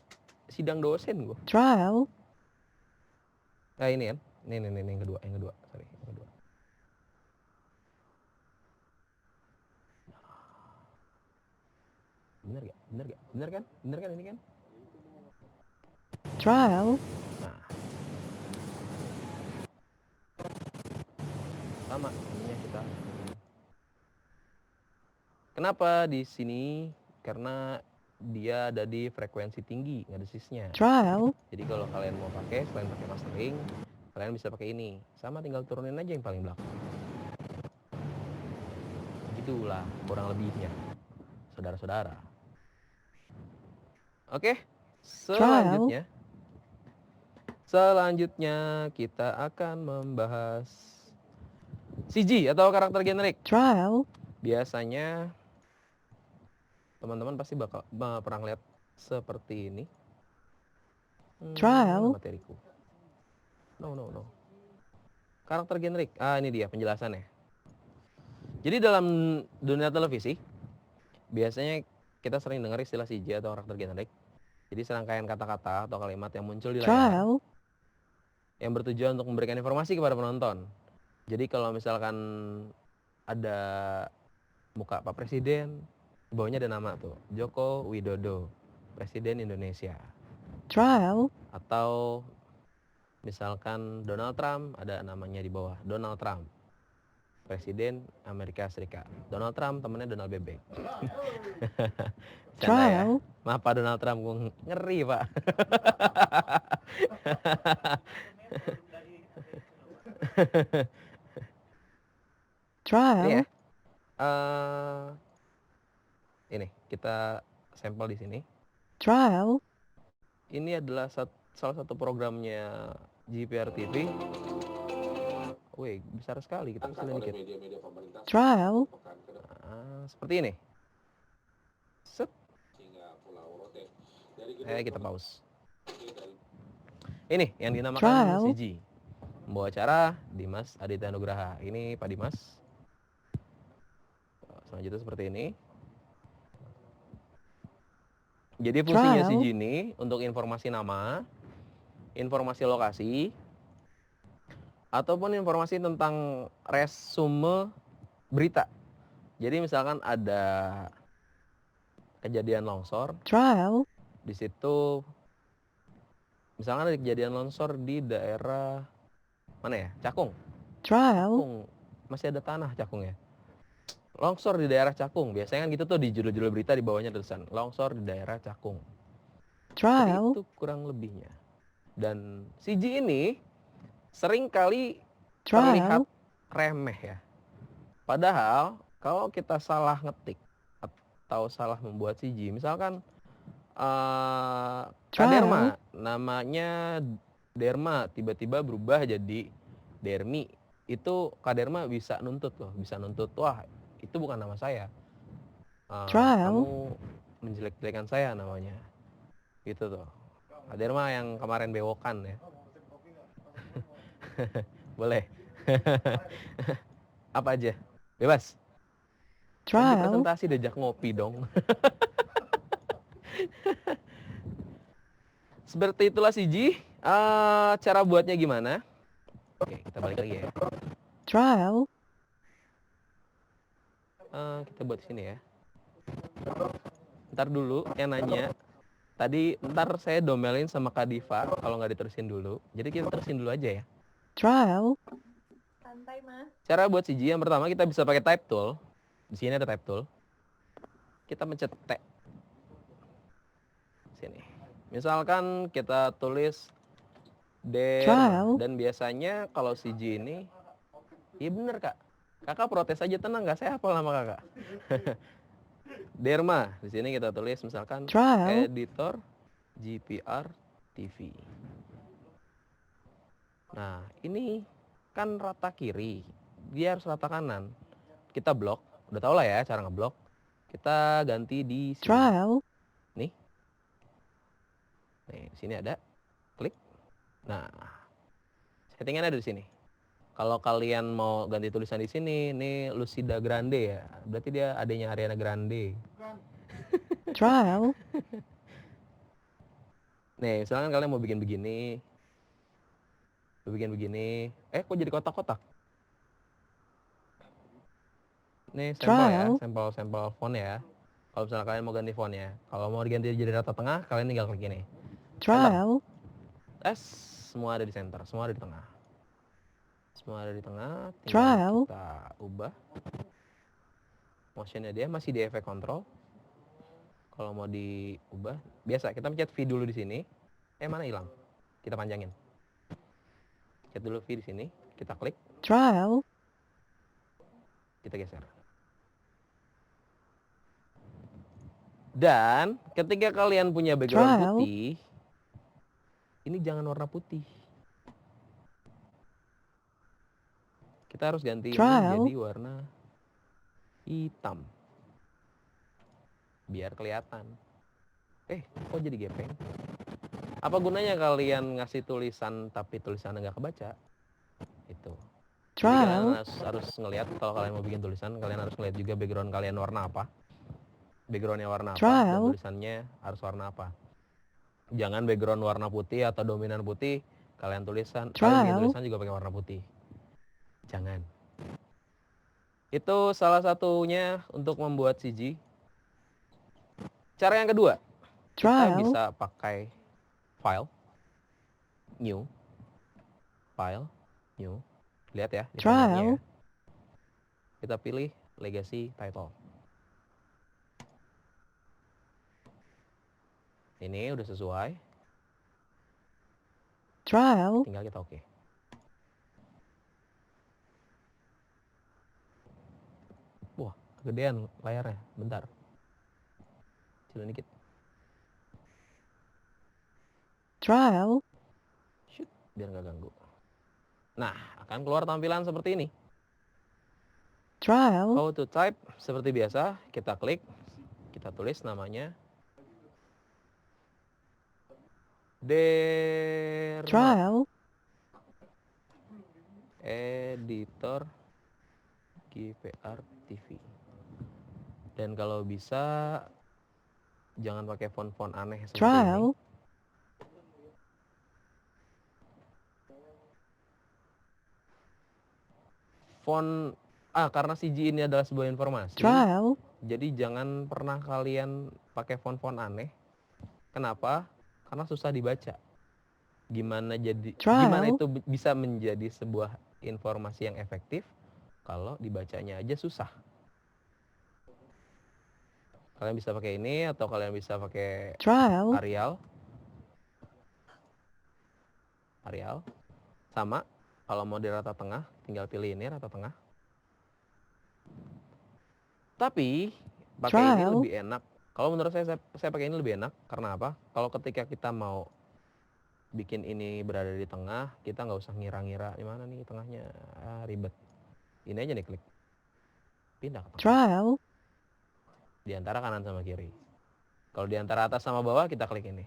sidang dosen gue. Trial. Nah ini kan, ini yang kedua, sorry, yang kedua. Bener kan ini kan? Trial. Nah, sama ininya kita. Kenapa di sini? Karena dia ada di frekuensi tinggi, nggak ada sisnya. Trial. Jadi kalau kalian mau pakai, selain pakai mastering, kalian bisa pakai ini. Sama tinggal turunin aja yang paling belakang. Gitulah kurang lebihnya, saudara-saudara. Oke, selanjutnya kita akan membahas CG atau karakter generik. Trial. Biasanya teman-teman pasti bakal pernah lihat seperti ini. Trial. Mana materiku. No. Karakter generik. Ini dia penjelasannya. Jadi dalam dunia televisi, biasanya kita sering dengar istilah CG atau karakter generik. Jadi serangkaian kata-kata atau kalimat yang muncul di layar Trial. yang bertujuan untuk memberikan informasi kepada penonton. Jadi kalau misalkan ada muka Pak Presiden, di bawahnya ada nama tuh, Joko Widodo, Presiden Indonesia. Trial. Atau misalkan Donald Trump, ada namanya di bawah, Donald Trump, Presiden Amerika Serikat. Donald Trump temennya Donald Bebek. Canda ya. Trial. Maaf Pak Donald Trump, gue ngeri Pak. Trial. Ini ya. Ini kita sampel di sini. Trial. Ini adalah salah satu programnya GPR TV. Wih, besar sekali, kita kecilin dikit. Trial. Seperti ini. Set. Kita pause. Ini yang dinamakan Trial. CG. Membawa acara Dimas Aditya Nugraha. Ini Pak Dimas. Selanjutnya seperti ini. Jadi fungsinya Trial. CG ini untuk informasi nama, informasi lokasi, ataupun informasi tentang resume berita. Jadi misalkan ada kejadian longsor, Trial. di situ misalkan ada kejadian longsor di daerah mana ya? Cakung. Trial. Masih ada tanah Cakung ya. Longsor di daerah Cakung. Biasanya kan gitu tuh di judul-judul berita di bawahnya tulisan longsor di daerah Cakung. Trial. Itu kurang lebihnya. Dan CG ini sering kali terlihat Trial. remeh ya. Padahal kalau kita salah ngetik atau salah membuat CG, misalkan Kak Derma, namanya Derma tiba-tiba berubah jadi Dermi, itu Kak Derma bisa nuntut loh, wah itu bukan nama saya, Trial. kamu menjelek-jelekan saya namanya, gitu tuh. Kak Derma yang kemarin bewokan ya. Boleh. Apa aja, bebas. Kan Trial. presentasi diajak ngopi dong. Seperti itulah CG. Cara buatnya gimana? Oke, kita balik lagi ya. Trial. Kita buat di sini ya. Ntar dulu yang nanya. Tadi ntar saya domelin sama Kak Diva kalau nggak diterusin dulu. Jadi kita terusin dulu aja ya. Trial. Santai, Mas. Cara buat CG yang pertama kita bisa pakai type tool. Di sini ada type tool. Kita pencet T. Sini. Misalkan kita tulis Derma. Dan biasanya kalau CG ini, iya bener kak. Kakak protes aja, tenang, nggak, saya hafal nama kakak. Derma. Di sini kita tulis misalkan editor GPR TV. Nah, ini kan rata kiri, dia harus rata kanan. Kita blok, udah tau lah ya cara ngeblok. Kita ganti di sini. Nih. Nih, di sini ada. Klik. Nah, settingan ada di sini. Kalau kalian mau ganti tulisan di sini, ini Lucida Grande ya. Berarti dia adanya Ariana Grande. Nih, misalkan kalian mau bikin begini. Kok jadi kotak-kotak? Nih, sampel ya, sampel font ya. Kalau misalnya kalian mau ganti fontnya. Kalau mau diganti jadi rata tengah, kalian tinggal klik ini. Semua ada di center, semua ada di tengah. Tinggal kita ubah. Motionnya dia masih di efek control. Kalau mau diubah, biasa kita pencet V dulu di sini. Mana hilang? Kita panjangin. Pencet dulu V di sini, kita klik. Kita geser. Dan ketika kalian punya background putih, ini jangan warna putih. Kita harus ganti ini jadi warna hitam. Biar kelihatan. Kok jadi gepeng? Apa gunanya kalian ngasih tulisan tapi tulisannya nggak kebaca? Itu. Jadi kalian harus ngelihat kalau kalian mau bikin tulisan, kalian harus ngelihat juga background kalian warna apa. Backgroundnya warna apa dan tulisannya harus warna apa. Jangan background warna putih atau dominan putih, kalian bikin tulisan juga pakai warna putih. Jangan. Itu salah satunya untuk membuat CG. Cara yang kedua, kita bisa pakai file, new, file, new. Lihat ya, di kameranya ya. Kita pilih legacy title. Ini udah sesuai. Tinggal kita oke. Wah, kegedean layarnya. Bentar. Kecilin dikit. Shoot, biar nggak ganggu. Nah, akan keluar tampilan seperti ini. How to type, seperti biasa, kita klik, kita tulis namanya Derma. Editor GPR TV. Dan kalau bisa jangan pakai font-font aneh seperti ini. Karena CG ini adalah sebuah informasi. Jadi jangan pernah kalian pakai font-font aneh. Kenapa? Karena susah dibaca. Gimana itu bisa menjadi sebuah informasi yang efektif kalau dibacanya aja susah. Kalian bisa pakai ini atau kalian bisa pakai Arial. Sama, kalau mau di rata tengah, tinggal pilih ini rata tengah. Tapi pakai ini lebih enak. Kalau menurut saya pakai ini lebih enak. Karena apa? Kalau ketika kita mau bikin ini berada di tengah, kita nggak usah ngira-ngira di mana nih tengahnya, ribet. Ini aja nih, klik. Pindah ke tengah. Di antara kanan sama kiri. Kalau di antara atas sama bawah, kita klik ini.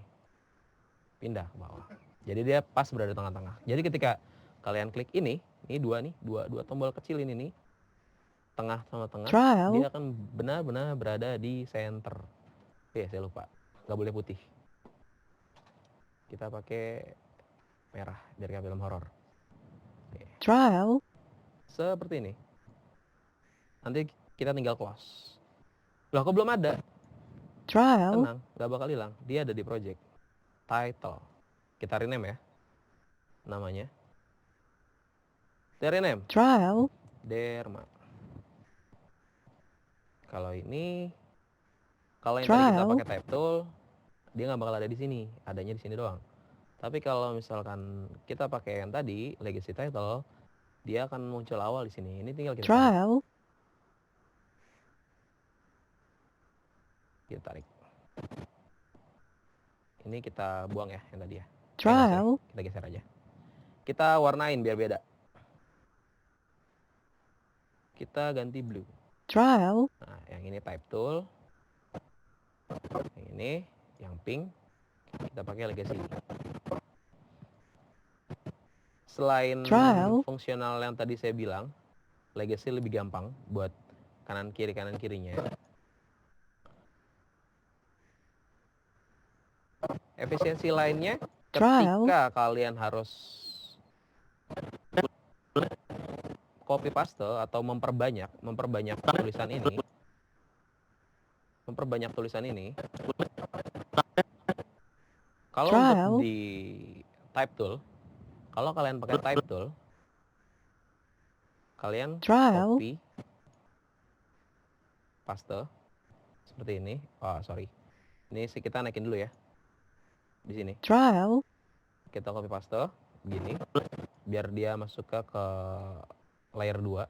Pindah ke bawah. Jadi dia pas berada di tengah-tengah. Jadi ketika kalian klik ini dua tombol kecil ini nih, tengah sama tengah, dia akan benar-benar berada di center. Saya lupa, nggak boleh putih. Kita pakai merah biar kayak film horor. Seperti ini. Nanti kita tinggal close. Loh, kok belum ada? Tenang, nggak bakal hilang. Dia ada di project. Title. Kita rename ya. Namanya. Kita rename. Derma. Kalau ini, kalau yang tadi kita pakai type tool, dia nggak bakal ada di sini. Adanya di sini doang. Tapi kalau misalkan kita pakai yang tadi, legacy title, dia akan muncul awal di sini. Ini tinggal kita tarik. trial, Kita tarik. Ini kita buang ya yang tadi ya. Nggak usah ya, trial, kita geser aja. Kita warnain biar beda. Kita ganti blue. trial, Nah, yang ini type tool. Yang ini, yang pink, kita pakai legacy. Selain Trial. fungsional yang tadi saya bilang, legacy lebih gampang buat kanan kirinya. Efisiensi lainnya, Trial. ketika kalian harus copy paste atau memperbanyak tulisan ini, kalau Trial. untuk di type tool, kalau kalian pakai type tool, kalian Trial. copy paste seperti ini. Oh, sorry. Ini sih kita naikin dulu ya. Di sini. trial, Kita copy paste begini biar dia masuk ke layer 2.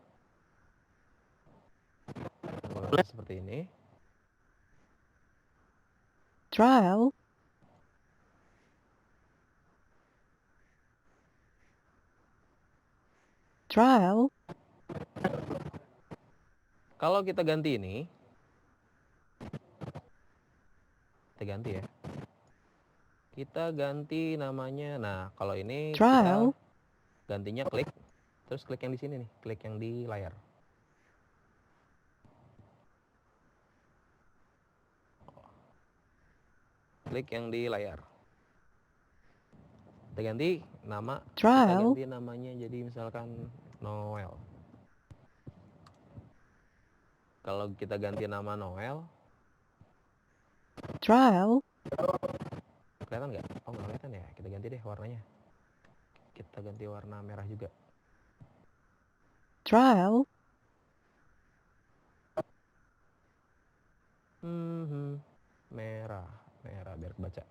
Seperti ini. trial, trial, Kalau kita ganti ini, kita ganti ya. Kita ganti namanya. Nah, kalau ini Trial. kita gantinya klik, terus klik yang di sini nih, klik yang di layar. Klik yang di layar. Kita ganti nama, kita Trial. ganti namanya jadi misalkan Noel. Kalau kita ganti nama Noel, trial, kelihatan nggak? Oh, nggak kelihatan ya. Kita ganti deh warnanya. Kita ganti warna merah juga. trial, Merah biar kebaca.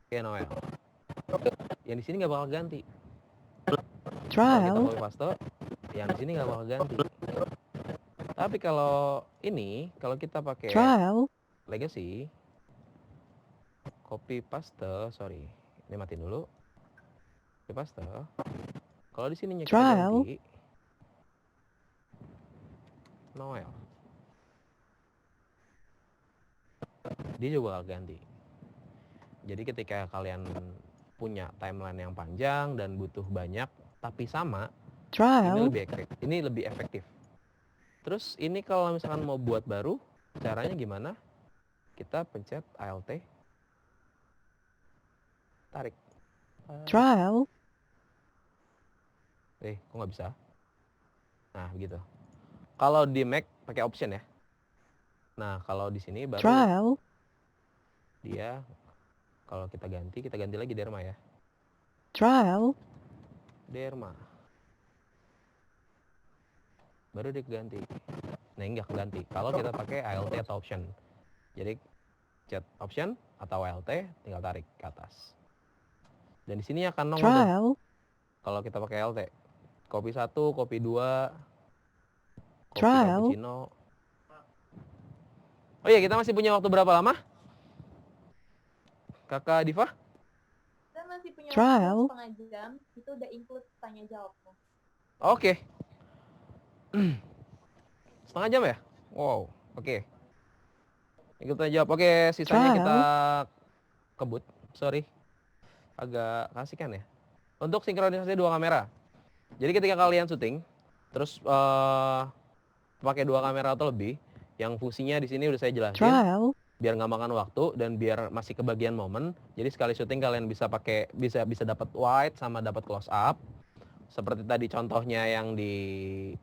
Oke, Noel. Yang di sini nggak bakal ganti. Kalau kita trial, copy paste, yang di sini nggak bakal ganti. Tapi kalau ini, kalau kita pakai trial, legacy, copy paste, sorry, ini matiin dulu. Copy paste. Kalau di sininya kita Trial. ganti Noel, dia juga bakal ganti. Jadi ketika kalian punya timeline yang panjang dan butuh banyak tapi sama, ini trial, lebih efektif. Terus ini kalau misalkan mau buat baru, caranya gimana? Kita pencet Alt, tarik. trial, Kok nggak bisa? Nah, begitu. Kalau di Mac pakai option ya. Nah, kalau di sini baru trial, dia, kalau kita ganti lagi Derma ya. trial, Derma. Baru dia ganti. Nah, nggak ganti. Kalau kita pakai Alt atau option. Jadi chat option atau Alt, tinggal tarik ke atas. Dan di sini akan nongol tuh, trial, kalau kita pakai Alt. Copy 1, copy 2, copy Trial. cappuccino. Oh iya, kita masih punya waktu berapa lama? Kakak Diva? Kita masih punya Trial. waktu setengah jam. Itu udah include tanya jawabnya. Oke. Setengah jam ya? Wow, oke. Ikut tanya jawab. Oke, sisanya Trial. kita kebut. Sorry. Agak kasihkan ya. Untuk sinkronisasi 2 kamera. Jadi ketika kalian syuting, terus pakai 2 kamera atau lebih, yang fungsinya di sini udah saya jelasin, trial, biar nggak makan waktu dan biar masih kebagian momen. Jadi sekali syuting kalian bisa pakai bisa dapat wide sama dapat close up. Seperti tadi contohnya yang di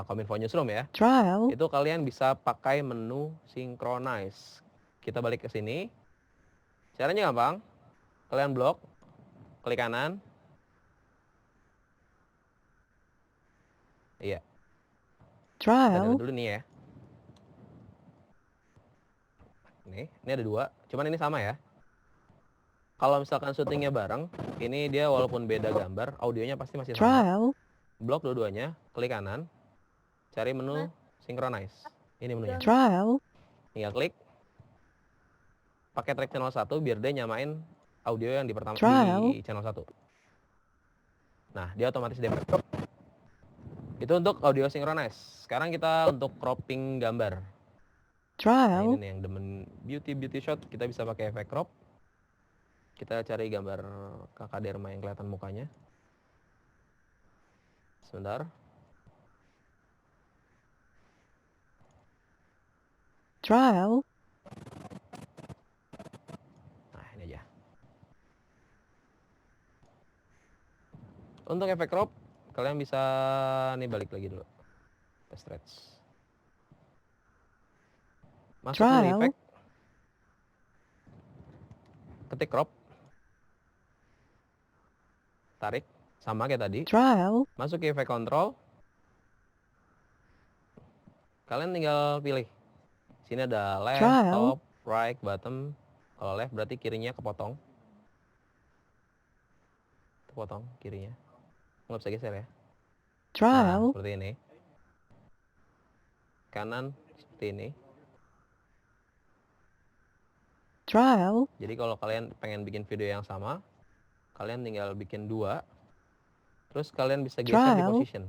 Kominfo Newsroom ya. trial, Itu kalian bisa pakai menu synchronize. Kita balik ke sini. Caranya gampang. Kalian blok, klik kanan. Iya, kita trial, lihat dulu nih ya. Ini ada 2, cuman ini sama ya. Kalau misalkan syutingnya bareng, ini dia walaupun beda gambar, audionya pasti masih sama. Trial. Blok dua-duanya, klik kanan, cari menu synchronize. Ini menunya. Trial. Tinggal klik. Pakai track channel 1 biar dia nyamain audio yang di pertama Trial. di channel 1. Nah, dia otomatis dia crop. Itu untuk audio synchronize. Sekarang kita untuk cropping gambar. Nah, Trial. ini nih yang demen beauty shot, kita bisa pakai efek crop. Kita cari gambar kakak Derma yang kelihatan mukanya. Sebentar. Trial. Nah, ini aja. Untuk efek crop, kalian bisa nih balik lagi dulu. Ke stretch. Masuk menu Trial. efek. Ketik crop. Tarik sama kayak tadi. Trial. Masuk ke efek control. Kalian tinggal pilih. Sini ada left, Trial. top, right, bottom. Kalau left berarti kirinya kepotong. Kepotong kirinya. Nggak bisa geser ya. Nah, Trial. seperti ini. Kanan seperti ini. Trial. Jadi kalau kalian pengen bikin video yang sama, kalian tinggal bikin 2. Terus kalian bisa geser di Trial. position.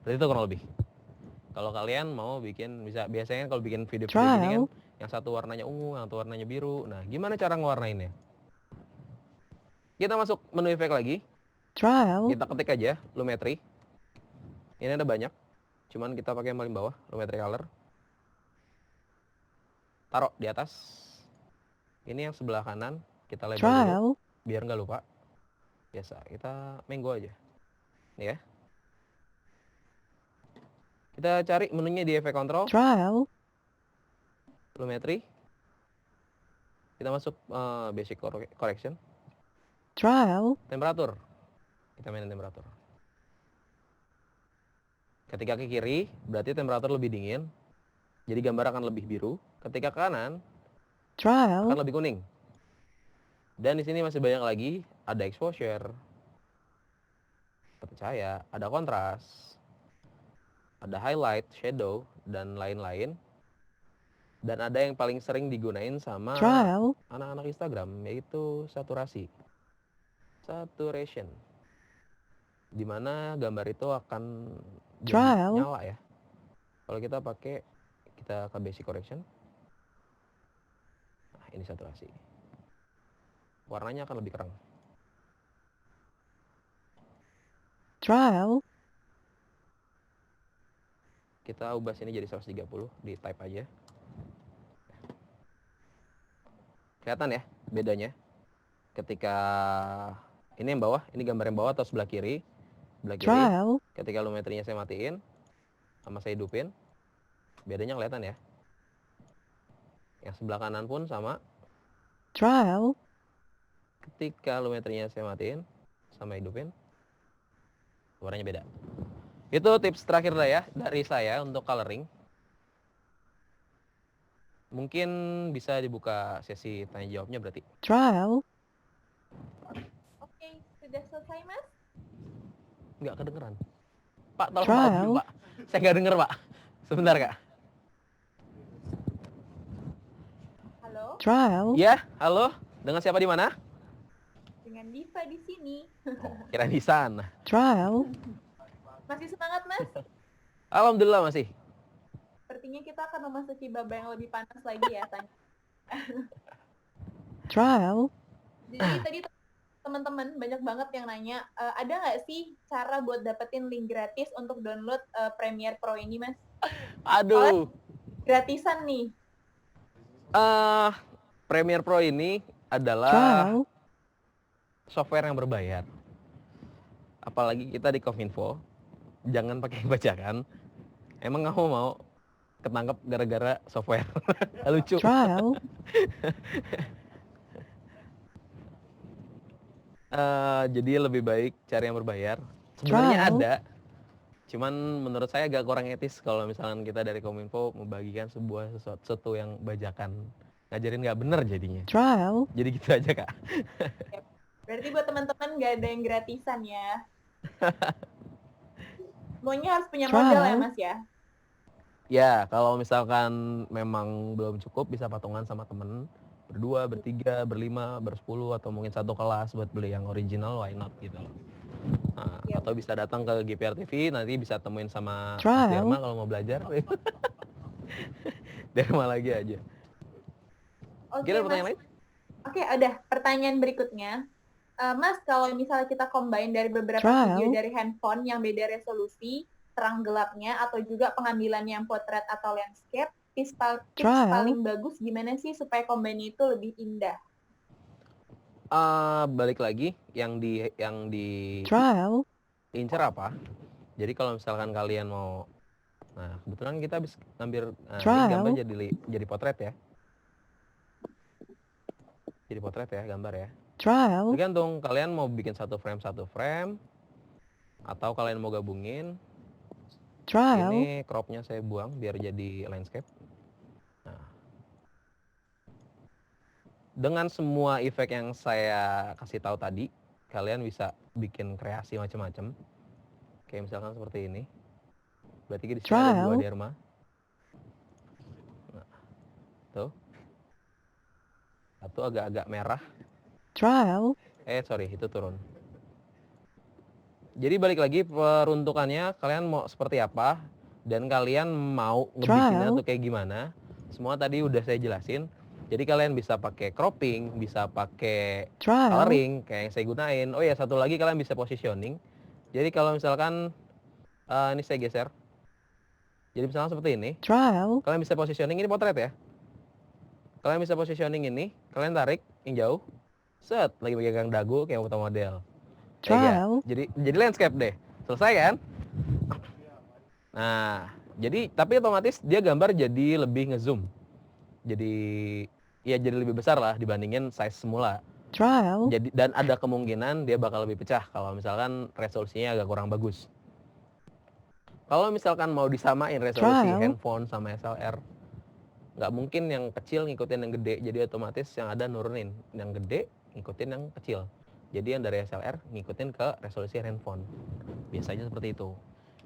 Berarti itu kurang lebih. Kalau kalian mau bikin, biasanya kalau bikin video gini kan, yang satu warnanya ungu, yang satu warnanya biru. Nah, gimana cara ngewarnainnya? Kita masuk menu efek lagi. Trial. Kita ketik aja Lumetri. Ini ada banyak. Cuman kita pakai yang paling bawah, Lumetri Color. Taruh di atas. Ini yang sebelah kanan, kita label dulu, Trial. biar nggak lupa. Biasa, kita mango aja. Nih ya. Kita cari menunya di efek control, Trial. Lumetri. Kita masuk basic correction, Trial. temperatur. Kita mainin temperatur. Ketika ke kiri, berarti temperatur lebih dingin. Jadi gambar akan lebih biru. Ketika ke kanan, Trial. akan lebih kuning. Dan di sini masih banyak lagi, ada exposure, cahaya, ada kontras, ada highlight, shadow, dan lain-lain. Dan ada yang paling sering digunain sama Trial. anak-anak Instagram, yaitu saturasi. Saturation. Dimana gambar itu akan jadi Trial. nyala ya. Kalau kita pakai, kita ke basic correction. Nah, ini saturasi. Warnanya akan lebih kerang. Trial. Kita ubah sini jadi 130, di type aja. Kelihatan ya bedanya? Ketika ini yang bawah, ini gambar yang bawah atau sebelah kiri. Sebelah kiri, Trial. ketika lumetrinya saya matiin, sama saya hidupin, bedanya kelihatan ya. Yang sebelah kanan pun sama. Trial. Ketika lumetrinya saya matiin, sama hidupin, warnanya beda. Itu tips terakhir lah ya dari saya untuk coloring. Mungkin bisa dibuka sesi tanya jawabnya berarti. Trial. Oke, sudah selesai, Mas? Nggak kedengeran. Pak, tolong Trial. maaf dulu, Pak. Saya nggak denger, Pak. Sebentar, Kak. Halo, Trial. Iya, halo. Dengan siapa di mana? dengan Diva di sini. Kira di sana. Trial. Masih semangat, Mas? Alhamdulillah masih. Sepertinya kita akan memasuki babak yang lebih panas lagi ya, tanya. Trial. Jadi tadi teman-teman banyak banget yang nanya, ada nggak sih cara buat dapetin link gratis untuk download Premiere Pro ini, Mas? Aduh. Gratisan nih. Premiere Pro ini adalah Trial. software yang berbayar. Apalagi kita di Kominfo, jangan pakai bajakan. Emang kamu mau ketangkep gara-gara software? Lucu. Trial. Jadi lebih baik cari yang berbayar. Sebenarnya Trial. ada, cuman menurut saya agak kurang etis kalau misalkan kita dari Kominfo membagikan sesuatu yang bajakan. ngajarin nggak bener jadinya. trial, Jadi gitu aja Kak. Berarti buat teman-teman nggak ada yang gratisan ya. Semuanya harus punya modal ya Mas ya. Ya, kalau misalkan memang belum cukup bisa patungan sama temen. Berdua, bertiga, berlima, bersepuluh, atau mungkin satu kelas buat beli yang original, why not gitu loh. Nah, Yap. atau bisa datang ke GPR TV, nanti bisa temuin sama Mas Trial. Derma kalau mau belajar. Derma lagi aja. Oke Kira Mas. pertanyaan lain? Oke, ada pertanyaan berikutnya. Mas, kalau misalnya kita combine dari beberapa Trial. video dari handphone yang beda resolusi, terang gelapnya, atau juga pengambilan yang portrait atau landscape, tips Trial. paling bagus gimana sih supaya combine itu lebih indah? Balik lagi, yang di trial, incer apa? Jadi kalau misalkan kalian mau, nah kebetulan kita habis ngambil ini Trial. gambar jadi potret ya. Jadi potret ya gambar ya. trial, Tergantung kalian mau bikin satu frame atau kalian mau gabungin. trial, Ini cropnya saya buang biar jadi landscape. Nah, dengan semua efek yang saya kasih tahu tadi, kalian bisa bikin kreasi macam-macam. Kayak misalkan seperti ini. Berarti di sini ada Trial. dua derma. Nah, tuh. Satu agak-agak merah. trial, Sorry, itu turun. Jadi balik lagi peruntukannya kalian mau seperti apa dan kalian mau ngebikinnya Trial. tuh kayak gimana. Semua tadi udah saya jelasin. Jadi kalian bisa pakai cropping, bisa pakai trial, coloring kayak yang saya gunain. Oh ya, satu lagi kalian bisa positioning. Jadi kalau misalkan ini saya geser. Jadi misalnya seperti ini, trial, kalian bisa positioning, ini potret ya. Kalian bisa positioning ini, kalian tarik yang jauh. Set, lagi pegang dagu kayak foto model. trial, Jadi landscape deh. Selesai kan? Nah, jadi tapi otomatis dia gambar jadi lebih ngezoom. Jadi ya jadi lebih besar lah dibandingin size semula. trial, Jadi dan ada kemungkinan dia bakal lebih pecah kalau misalkan resolusinya agak kurang bagus. Kalau misalkan mau disamain resolusi Trial. handphone sama SLR, nggak mungkin yang kecil ngikutin yang gede. Jadi otomatis yang ada nurunin. Yang gede ngikutin yang kecil. Jadi yang dari SLR ngikutin ke resolusi handphone. Biasanya seperti itu.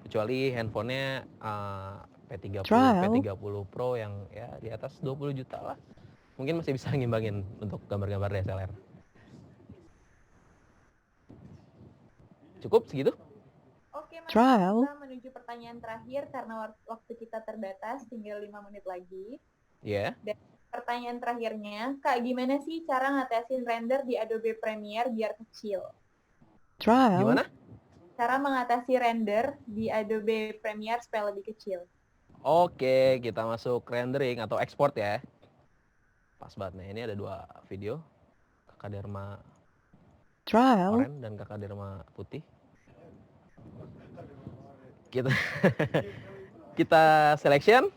Kecuali handphonenya P30, Trial. P30 Pro yang ya di atas 20 juta lah. Mungkin masih bisa ngimbangin untuk gambar-gambar DSLR. Cukup segitu? Oke Mas, Trial. kita menuju pertanyaan terakhir karena waktu kita terbatas, tinggal 5 menit lagi. Ya. Pertanyaan terakhirnya, Kak, gimana sih cara ngatasin render di Adobe Premiere biar kecil? trial, Gimana? Cara mengatasi render di Adobe Premiere supaya lebih kecil. Oke, kita masuk rendering atau export ya. Pas banget nih, ini ada dua video. Kakak Derma trial, oranye dan kakak Derma putih. Kita selection.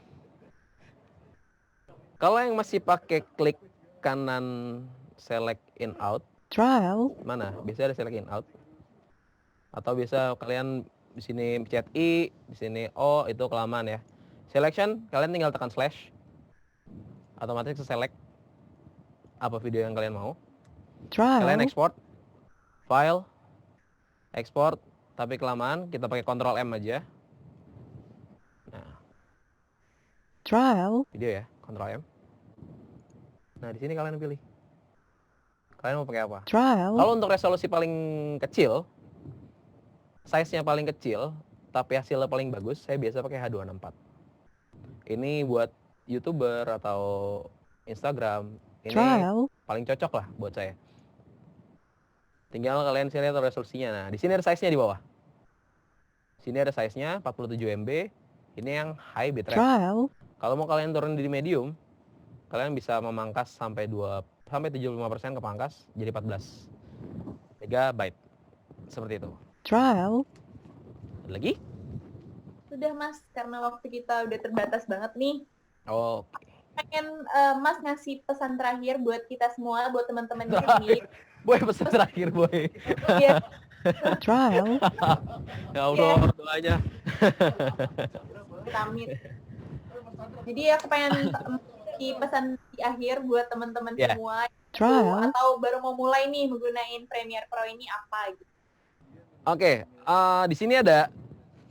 Kalau yang masih pakai klik kanan select in out, trial, mana? Biasanya ada select in out. Atau biasa kalian di sini pencet I, di sini O, itu kelamaan ya. Selection, kalian tinggal tekan slash. Otomatis select apa video yang kalian mau. trial, Kalian export, file, export, tapi kelamaan kita pakai Ctrl M aja. Nah, trial, video ya, Ctrl M. Nah, di sini kalian pilih. Kalian mau pakai apa? trial, Kalau untuk resolusi paling kecil, size-nya paling kecil, tapi hasilnya paling bagus, saya biasa pakai H264. Ini buat YouTuber atau Instagram, ini trial, paling cocok lah buat saya. Tinggal kalian lihat resolusinya. Nah, di sini ada size-nya di bawah. Sini ada size-nya 47 MB. Ini yang high bitrate. trial, Kalau mau kalian turun di medium, kalian bisa memangkas sampai 75% kepangkas jadi 14 MB. Seperti itu. trial, Ada lagi? Sudah Mas, karena waktu kita udah terbatas banget nih. Oke. Pengen Mas ngasih pesan terakhir buat kita semua, buat teman-teman di sini. Boy, pesan terakhir, Boy. Iya, trial, Ya Allah, doanya. amit. Jadi aku pengen memiliki pesan di akhir buat teman-teman Ya. semua Trial. atau baru mau mulai nih menggunakan Premiere Pro ini apa gitu? Oke, di sini ada,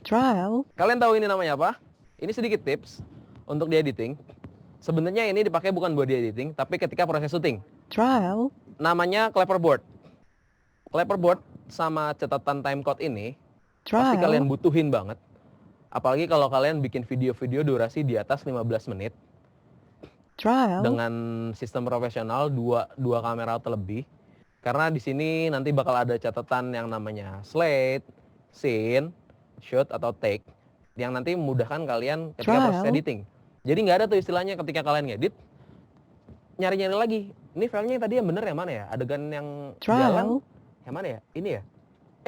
Trial. kalian tahu ini namanya apa? Ini sedikit tips untuk di editing. Sebenarnya ini dipakai bukan buat di editing, tapi ketika proses syuting. Trial. Namanya Clapperboard. Clapperboard sama catatan timecode ini pasti kalian Trial. butuhin banget. Apalagi kalau kalian bikin video-video durasi di atas 15 menit Trial. dengan sistem profesional dua kamera atau lebih. Karena di sini nanti bakal ada catatan yang namanya slate, scene, shoot atau take yang nanti memudahkan kalian ketika proses Trial. editing. Jadi nggak ada tuh istilahnya ketika kalian ngedit nyari-nyari lagi. Ini filenya yang tadi yang bener yang mana ya? Adegan yang jalan Trial. yang mana ya? Ini ya?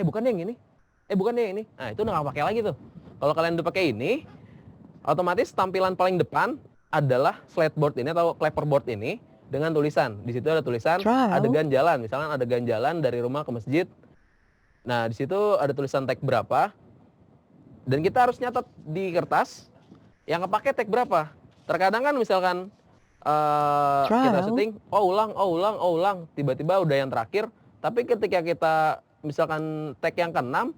Bukan yang ini. Bukan yang ini. Nah, itu udah nggak pakai lagi tuh. Kalau kalian udah pakai ini, otomatis tampilan paling depan adalah slateboard ini atau clapperboard ini dengan tulisan. Di situ ada tulisan Trial. adegan jalan. Misalkan adegan jalan dari rumah ke masjid. Nah, di situ ada tulisan take berapa. Dan kita harus nyatet di kertas yang kepake take berapa. Terkadang kan misalkan kita Trial. syuting, oh ulang. Tiba-tiba udah yang terakhir. Tapi ketika kita misalkan take yang ke-6,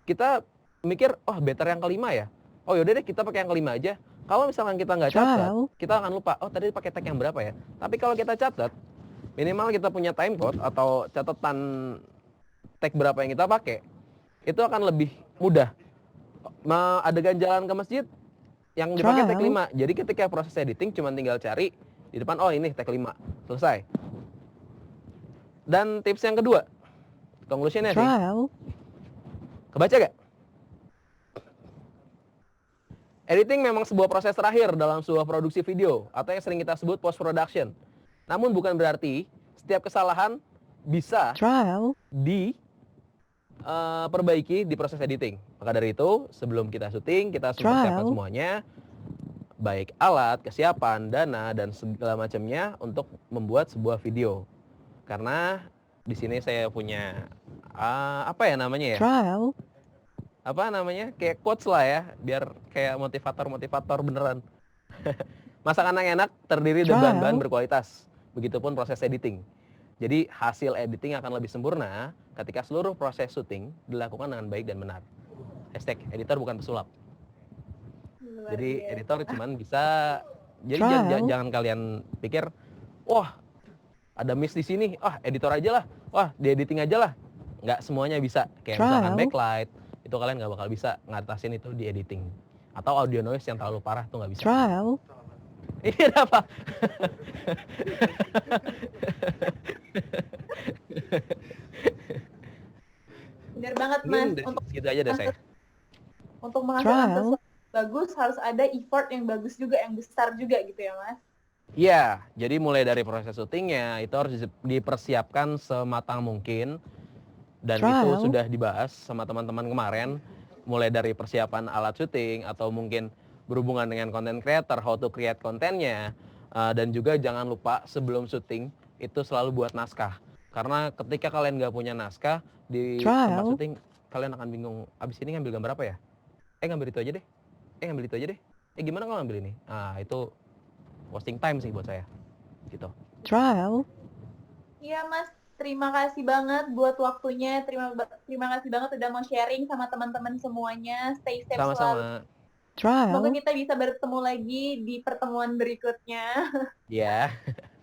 kita mikir, oh better yang ke-5 ya. Oh yaudah deh kita pakai yang ke-5 aja. Kalau misalkan kita nggak catat, Trial. kita akan lupa, oh tadi pakai tag yang berapa ya. Tapi kalau kita catat, minimal kita punya timecode atau catatan tag berapa yang kita pakai, itu akan lebih mudah. Adegan jalan ke masjid, yang dipakai tag Trial. 5. Jadi ketika proses editing cuma tinggal cari di depan, oh ini tag 5. Selesai. Dan tips yang kedua, conclusionnya sih, Trial. kebaca gak? Editing memang sebuah proses terakhir dalam sebuah produksi video atau yang sering kita sebut post production. Namun bukan berarti setiap kesalahan bisa Trial. diperbaiki di proses editing. Maka dari itu, sebelum kita syuting, kita harus mempersiapkan Trial. semuanya, baik alat, kesiapan, dana, dan segala macamnya untuk membuat sebuah video. Karena di sini saya punya apa ya namanya ya? Trial. Apa namanya, kayak quotes lah ya, biar kayak motivator beneran. Masakan yang enak terdiri dari Trial. bahan-bahan berkualitas. Begitupun proses editing. Jadi hasil editing akan lebih sempurna ketika seluruh proses syuting dilakukan dengan baik dan benar. Hashtag editor bukan pesulap. Luar Jadi biasa. editor cuman bisa, jadi Trial. jangan kalian pikir, wah ada miss di sini, editor aja lah, wah di editing aja lah. Nggak semuanya bisa, kayak misalkan Trial. backlight, itu kalian nggak bakal bisa ngatasin itu di editing. Atau audio noise yang terlalu parah tuh nggak bisa. Trial. Ini ada apa? Bener banget Mas, Mungkin dari untuk segitu aja deh saya. menghasilkan Trial. sesuatu yang bagus harus ada effort yang bagus juga, yang besar juga gitu ya Mas. Iya, jadi mulai dari proses syutingnya itu harus dipersiapkan sematang mungkin. Dan itu Trial. sudah dibahas sama teman-teman kemarin. Mulai dari persiapan alat syuting atau mungkin berhubungan dengan content creator, how to create kontennya. Dan juga jangan lupa sebelum syuting itu selalu buat naskah. Karena ketika kalian nggak punya naskah di tempat Trial. syuting, kalian akan bingung, abis ini ngambil gambar apa ya? Ngambil itu aja deh. Ngambil itu aja deh. Gimana kalau ngambil ini? Itu wasting time sih buat saya. Gitu. Trial. Iya Mas, terima kasih banget buat waktunya. Terima kasih banget udah mau sharing sama teman-teman semuanya. Stay safe selalu. Sama-sama. Semoga Trial. kita bisa bertemu lagi di pertemuan berikutnya. Ya.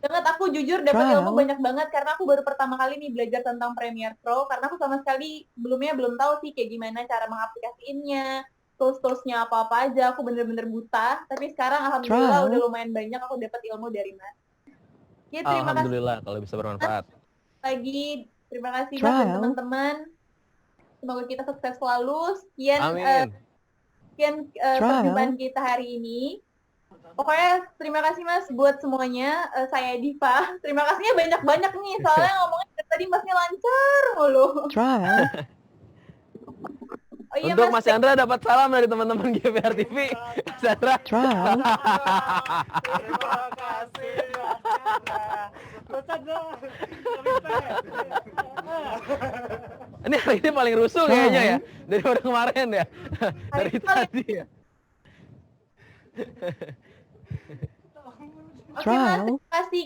Banget, aku jujur dapat Trial. ilmu banyak banget karena aku baru pertama kali nih belajar tentang Premiere Pro karena aku sama sekali sebelumnya belum tahu sih kayak gimana cara mengaplikasiinnya, tools-toolsnya apa-apa aja. Aku bener-bener buta, tapi sekarang alhamdulillah Trial. udah lumayan banyak aku dapat ilmu dari Mas. Ya, terima kasih Alhamdulillah kalau bisa bermanfaat. lagi. Terima kasih Mas dan Trial. teman-teman. Semoga kita sukses selalu. Sekian Amin. perjumpaan kita hari ini. Pokoknya terima kasih Mas buat semuanya. Saya Diva. Terima kasihnya banyak-banyak nih. Soalnya ngomongnya dari tadi Masnya lancar mulu. Trial. Oh iya Untuk Mas Mas, Chandra dapat salam dari teman-teman GPR TV. Mas Chandra. Trial. Terima kasih Mas Chandra. Ini hari ini paling rusuh kayaknya ya. Daripada kemarin ya. Dari Hari ini paling- tadi ya. Oke Mas, Trial. terima kasih.